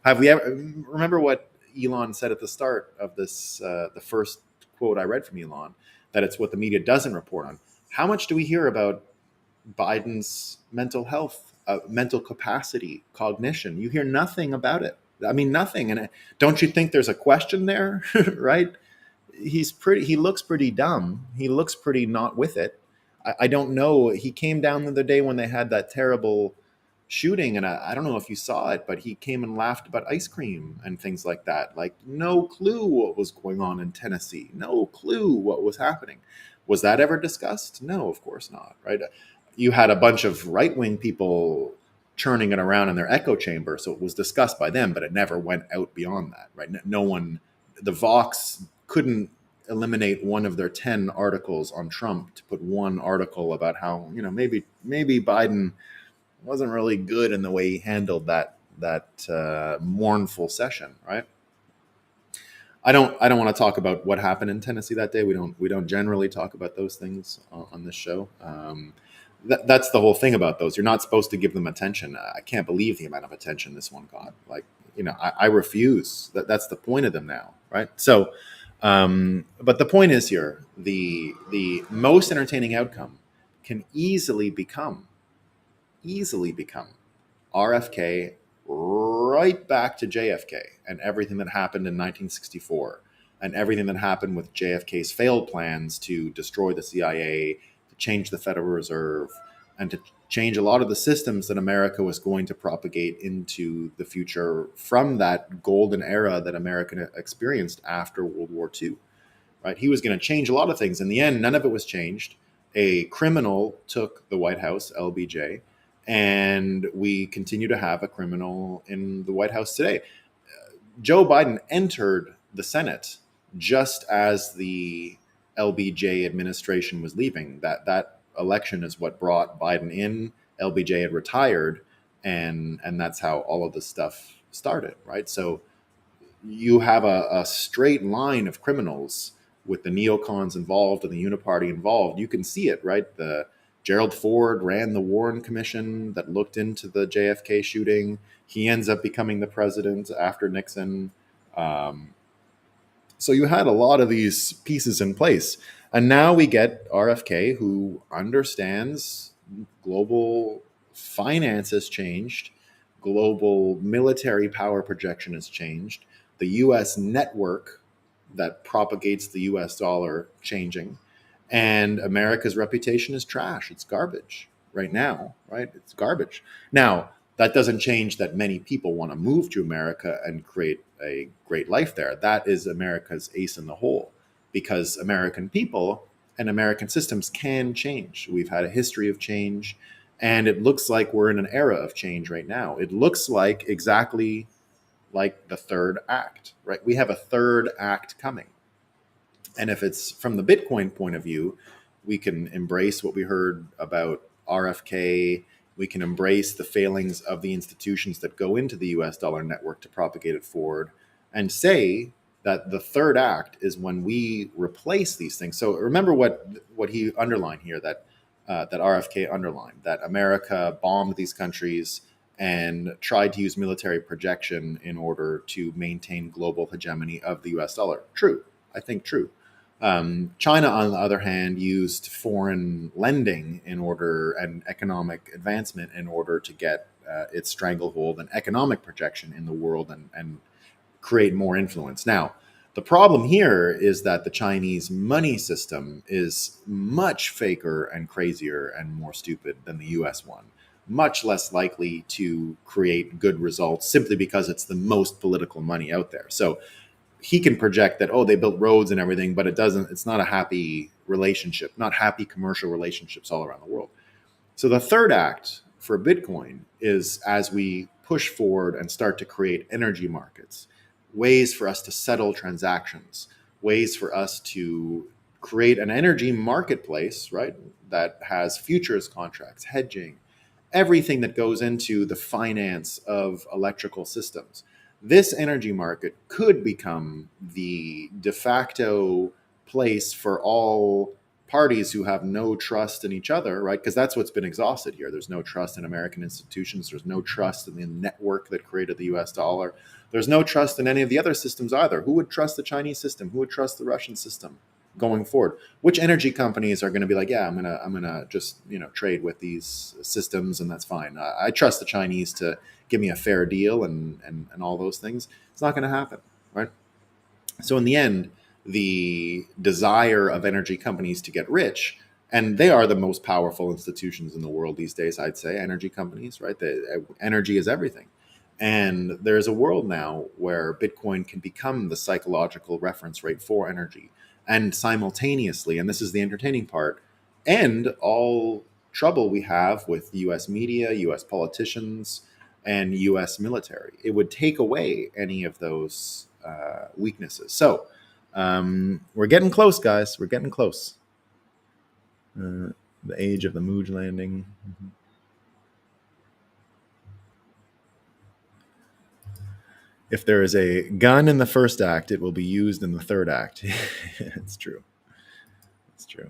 Have we ever remember what Elon said at the start of this, the first quote I read from Elon, that it's what the media doesn't report on. How much do we hear about Biden's mental health, mental capacity, cognition? You hear nothing about it. I mean, nothing. And don't you think there's a question there, right? He looks pretty dumb. He looks pretty not with it. I don't know. He came down the other day when they had that terrible shooting, and I don't know if you saw it, but he came and laughed about ice cream and things like that. Like, no clue what was going on in Tennessee. No clue what was happening. Was that ever discussed? No, of course not, right? You had a bunch of right-wing people churning it around in their echo chamber, so it was discussed by them, but it never went out beyond that, right? No one, the Vox couldn't eliminate one of their 10 articles on Trump to put one article about how, maybe Biden wasn't really good in the way he handled that mournful session, right? I don't want to talk about what happened in Tennessee that day. We don't generally talk about those things on this show. That's the whole thing about those. You're not supposed to give them attention. I can't believe the amount of attention this one got. Like, I refuse. That's the point of them now, right? So, but the point is here, the most entertaining outcome can easily become RFK right back to JFK and everything that happened in 1964 and everything that happened with JFK's failed plans to destroy the CIA, to change the Federal Reserve, and to change a lot of the systems that America was going to propagate into the future from that golden era that America experienced after World War II. Right? He was going to change a lot of things. In the end, none of it was changed. A criminal took the White House, LBJ, and we continue to have a criminal in the White House today. Joe Biden entered the Senate just as the LBJ administration was leaving. That election is what brought Biden in. LBJ had retired, and that's how all of this stuff started, right? So you have a straight line of criminals with the neocons involved and the uniparty involved. You can see it, right? Gerald Ford ran the Warren Commission that looked into the JFK shooting. He ends up becoming the president after Nixon. So you had a lot of these pieces in place. And now we get RFK, who understands global finance has changed, global military power projection has changed, the US network that propagates the US dollar changing, and America's reputation is trash. It's garbage right now, right? It's garbage. Now, that doesn't change that many people want to move to America and create a great life there. That is America's ace in the hole because American people and American systems can change. We've had a history of change, and it looks like we're in an era of change right now. It looks like exactly like the third act, right? We have a third act coming. And if it's from the Bitcoin point of view, we can embrace what we heard about RFK. We can embrace the failings of the institutions that go into the US dollar network to propagate it forward and say that the third act is when we replace these things. So remember what he underlined here, that RFK underlined, that America bombed these countries and tried to use military projection in order to maintain global hegemony of the US dollar. True. I think true. China, on the other hand, used foreign lending in order and economic advancement in order to get its stranglehold and economic projection in the world and create more influence. Now, the problem here is that the Chinese money system is much faker and crazier and more stupid than the US one, much less likely to create good results simply because it's the most political money out there. So he can project that, oh, they built roads and everything, but it's not a happy relationship, not happy commercial relationships all around the world. So the third act for Bitcoin is as we push forward and start to create energy markets, ways for us to settle transactions, ways for us to create an energy marketplace, right, that has futures contracts, hedging, everything that goes into the finance of electrical systems. This energy market could become the de facto place for all parties who have no trust in each other, right? Because that's what's been exhausted here. There's no trust in American institutions. There's no trust in the network that created the US dollar. There's no trust in any of the other systems either. Who would trust the Chinese system? Who would trust the Russian system going forward? Which energy companies are going to be like, yeah, I'm gonna just trade with these systems and that's fine. I trust the Chinese to give me a fair deal and all those things. It's not going to happen, right? So in the end, the desire of energy companies to get rich, and they are the most powerful institutions in the world these days, I'd say, energy companies, right? Energy is everything. And there's a world now where Bitcoin can become the psychological reference rate for energy. And simultaneously, and this is the entertaining part, end all trouble we have with US media, US politicians, and US military. It would take away any of those weaknesses. So we're getting close, guys. We're getting close. The age of the moon landing. Mm-hmm. If there is a gun in the first act, it will be used in the third act. It's true. It's true.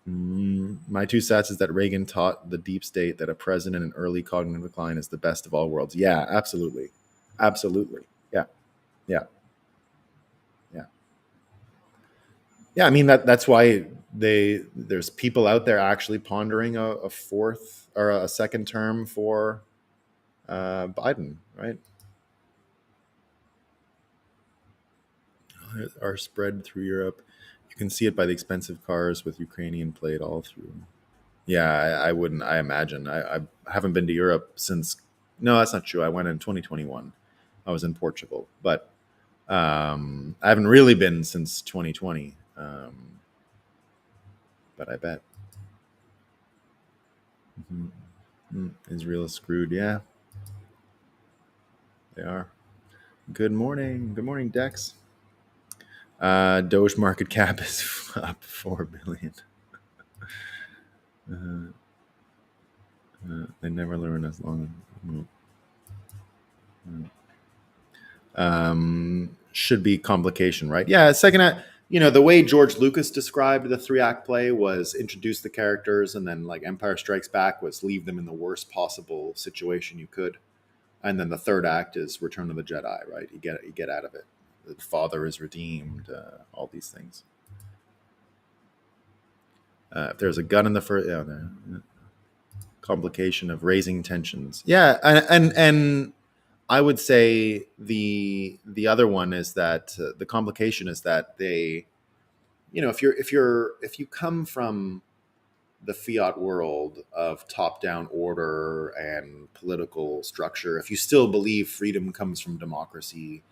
My two sats is that Reagan taught the deep state that a president in early cognitive decline is the best of all worlds. Yeah, absolutely. Absolutely. Yeah. Yeah. Yeah. Yeah. I mean, that's why there's people out there actually pondering a fourth or a second term for Biden, right? Are spread through Europe. You can see it by the expensive cars with Ukrainian plate all through. Yeah, I wouldn't. I imagine. I haven't been to Europe since. No, that's not true. I went in 2021. I was in Portugal, but I haven't really been since 2020. But I bet Israel is screwed. Yeah, they are. Good morning. Good morning, Dex. Doge market cap is up 4 billion. They never learn as long. Should be complication, right? Yeah, second act. The way George Lucas described the 3-act play was introduce the characters, and then like Empire Strikes Back was leave them in the worst possible situation you could, and then the third act is Return of the Jedi, right? You get out of it. the father is redeemed, all these things. If there's a gun in the first, yeah, the complication of raising tensions. Yeah, and I would say the other one is that the complication is that they, if you come from the fiat world of top down order and political structure, if you still believe freedom comes from democracy,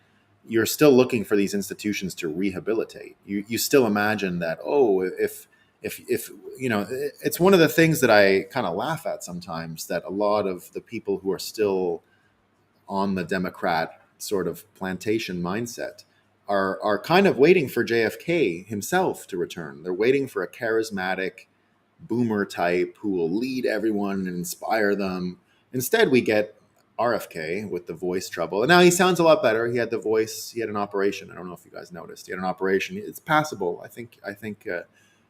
you're still looking for these institutions to rehabilitate. You still imagine that, oh, if it's one of the things that I kind of laugh at sometimes, that a lot of the people who are still on the Democrat sort of plantation mindset are kind of waiting for JFK himself to return. They're waiting for a charismatic boomer type who will lead everyone and inspire them. Instead, we get RFK with the voice trouble. And now he sounds a lot better. He had the voice. He had an operation. I don't know if you guys noticed. He had an operation. It's passable. I think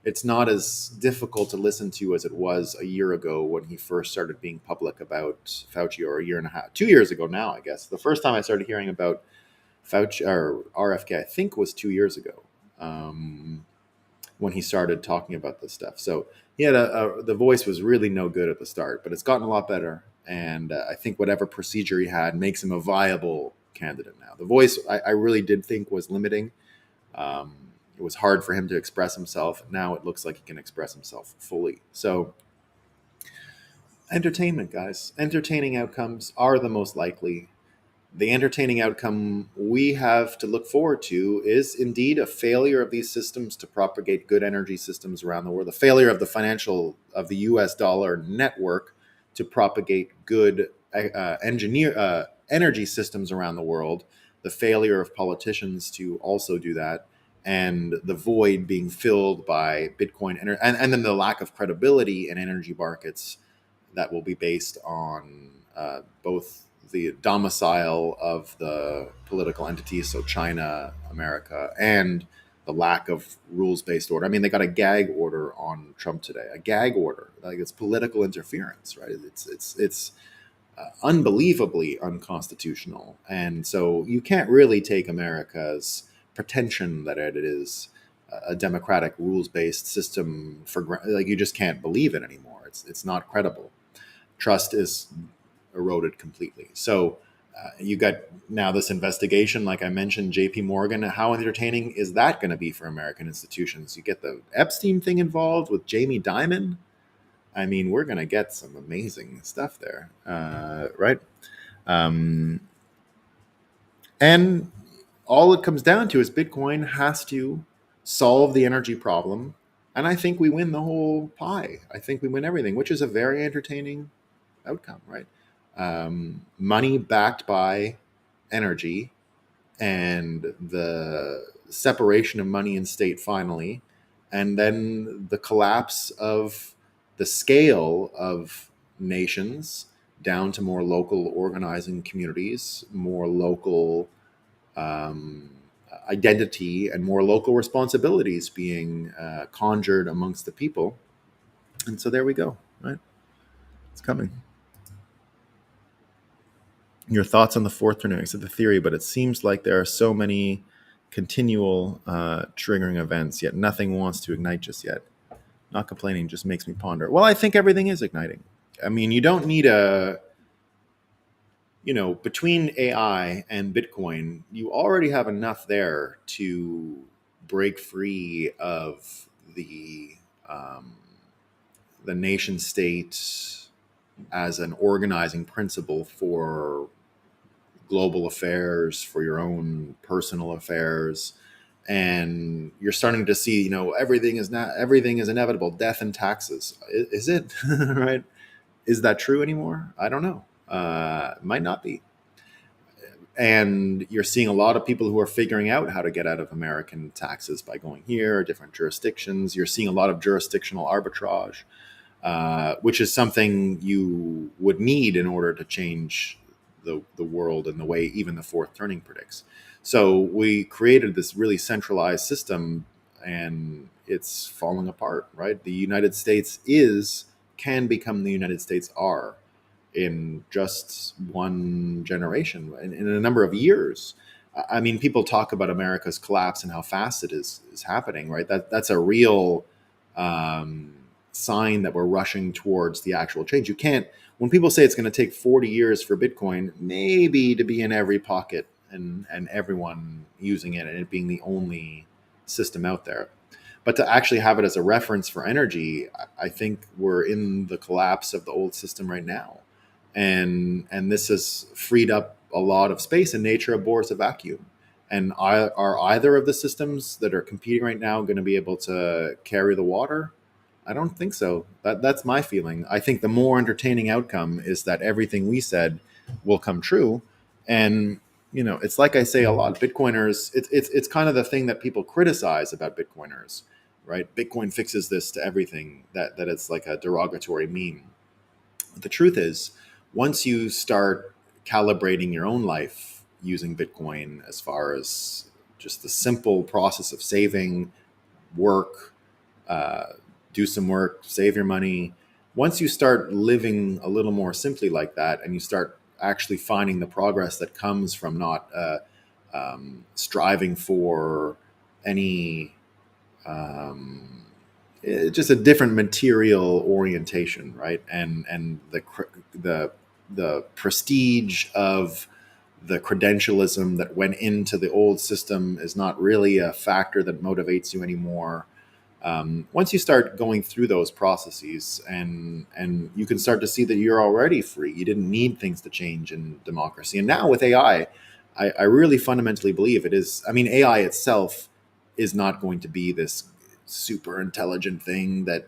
it's not as difficult to listen to as it was a year ago when he first started being public about Fauci, or a year and a half, 2 years ago now, I guess. The first time I started hearing about Fauci or RFK, I think, was 2 years ago. When he started talking about this stuff. So he had the voice was really no good at the start, but it's gotten a lot better. And I think whatever procedure he had makes him a viable candidate now. The voice, I really did think, was limiting. It was hard for him to express himself. Now it looks like he can express himself fully. So entertainment, guys. Entertaining outcomes are the most likely. The entertaining outcome we have to look forward to is indeed a failure of these systems to propagate good energy systems around the world, the failure of the US dollar network to propagate good energy systems around the world, the failure of politicians to also do that, and the void being filled by Bitcoin, and then the lack of credibility in energy markets that will be based on both the domicile of the political entities, so China, America, and the lack of rules-based order. I mean, they got a gag order on Trump today. A gag order, like, it's political interference, right? It's unbelievably unconstitutional, and so you can't really take America's pretension that it is a democratic rules-based system for, like, you just can't believe it anymore. It's not credible. Trust is eroded completely. So you got now this investigation, like I mentioned, JP Morgan. How entertaining is that going to be for American institutions? You get the Epstein thing involved with Jamie Dimon. I mean, we're going to get some amazing stuff there, right? And all it comes down to is Bitcoin has to solve the energy problem. And I think we win the whole pie. I think we win everything, which is a very entertaining outcome, right? Money backed by energy, and the separation of money and state finally, and then the collapse of the scale of nations down to more local organizing communities, more local identity, and more local responsibilities being conjured amongst the people. And so there we go, right? It's coming. Your thoughts on the fourth turning? I said the theory, but it seems like there are so many continual triggering events, yet nothing wants to ignite just yet. Not complaining just makes me ponder. Well, I think everything is igniting. I mean, you don't need between AI and Bitcoin, you already have enough there to break free of the nation state as an organizing principle for global affairs, for your own personal affairs. And you're starting to see, everything is inevitable. Death and taxes. Is it? Right? Is that true anymore? I don't know. Might not be. And you're seeing a lot of people who are figuring out how to get out of American taxes by going here, different jurisdictions. You're seeing a lot of jurisdictional arbitrage, which is something you would need in order to change the world and the way even the fourth turning predicts. So we created this really centralized system, and it's falling apart, right? The United States can become the United States are in just one generation, in a number of years. I mean, people talk about America's collapse and how fast it is happening, right? That's a real um, sign that we're rushing towards the actual change. You can't, when people say it's going to take 40 years for Bitcoin maybe to be in every pocket and everyone using it and it being the only system out there, but to actually have it as a reference for energy, I think we're in the collapse of the old system right now, and this has freed up a lot of space. And nature abhors a vacuum. And are either of the systems that are competing right now going to be able to carry the water? I don't think so. That's my feeling. I think the more entertaining outcome is that everything we said will come true. And it's like I say a lot. Bitcoiners, it's kind of the thing that people criticize about Bitcoiners, right? Bitcoin fixes this to everything. That it's like a derogatory meme. The truth is, once you start calibrating your own life using Bitcoin, as far as just the simple process of saving, work, uh, do some work, save your money. Once you start living a little more simply like that, and you start actually finding the progress that comes from not striving for any um, just a different material orientation, right? And the the prestige of the credentialism that went into the old system is not really a factor that motivates you anymore. Once you start going through those processes, and you can start to see that you're already free, you didn't need things to change in democracy. And now with AI, I really fundamentally believe it is. I mean, AI itself is not going to be this super intelligent thing that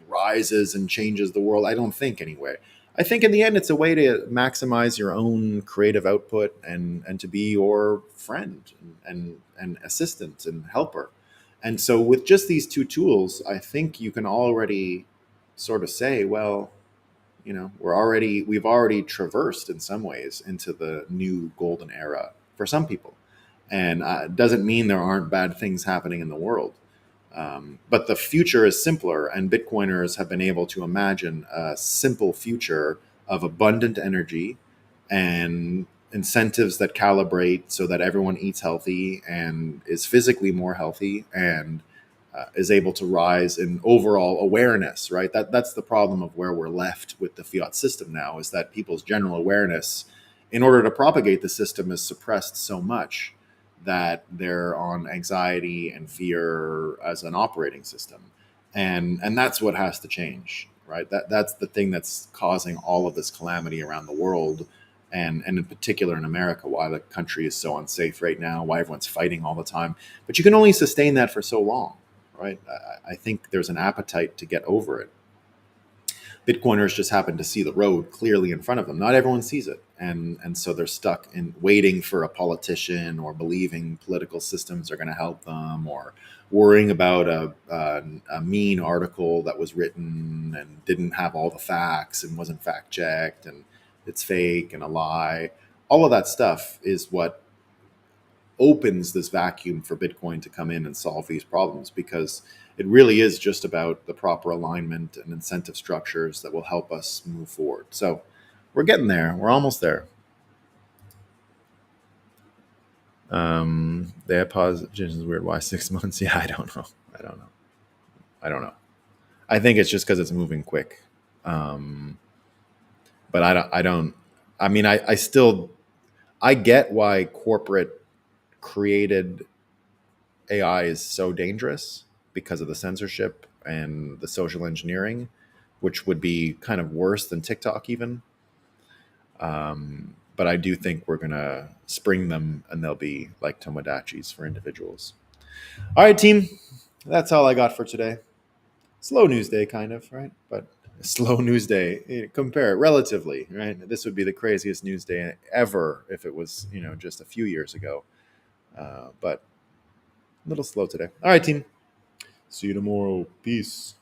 rises and changes the world. I don't think, anyway. I think in the end, it's a way to maximize your own creative output and to be your friend and assistant and helper. And so, with just these two tools, I think you can already sort of say, well, we've already traversed in some ways into the new golden era for some people, and it doesn't mean there aren't bad things happening in the world. But the future is simpler, and Bitcoiners have been able to imagine a simple future of abundant energy and incentives that calibrate so that everyone eats healthy and is physically more healthy and is able to rise in overall awareness. Right, that's the problem of where we're left with the fiat system now, is that people's general awareness, in order to propagate the system, is suppressed so much that they're on anxiety and fear as an operating system, and that's what has to change, right? That's the thing that's causing all of this calamity around the world, and in particular in America, why the country is so unsafe right now, why everyone's fighting all the time. But you can only sustain that for so long, right? I think there's an appetite to get over it. Bitcoiners just happen to see the road clearly in front of them. Not everyone sees it, and so they're stuck in waiting for a politician, or believing political systems are going to help them, or worrying about a mean article that was written and didn't have all the facts and wasn't fact checked and it's fake and a lie. All of that stuff is what opens this vacuum for Bitcoin to come in and solve these problems, because it really is just about the proper alignment and incentive structures that will help us move forward. So we're getting there. We're almost there. They have paused. Is weird. Why 6 months? Yeah, I don't know. I don't know. I don't know. I think it's just because it's moving quick. Um, but I don't. I don't. I mean, I still. I get why corporate created AI is so dangerous, because of the censorship and the social engineering, which would be kind of worse than TikTok even. But I do think we're gonna spring them, and they'll be like Tomodachis for individuals. All right, team. That's all I got for today. Slow news day, kind of, right? But slow news day. Compare it relatively, right? This would be the craziest news day ever if it was, just a few years ago. But a little slow today. All right, team. See you tomorrow. Peace.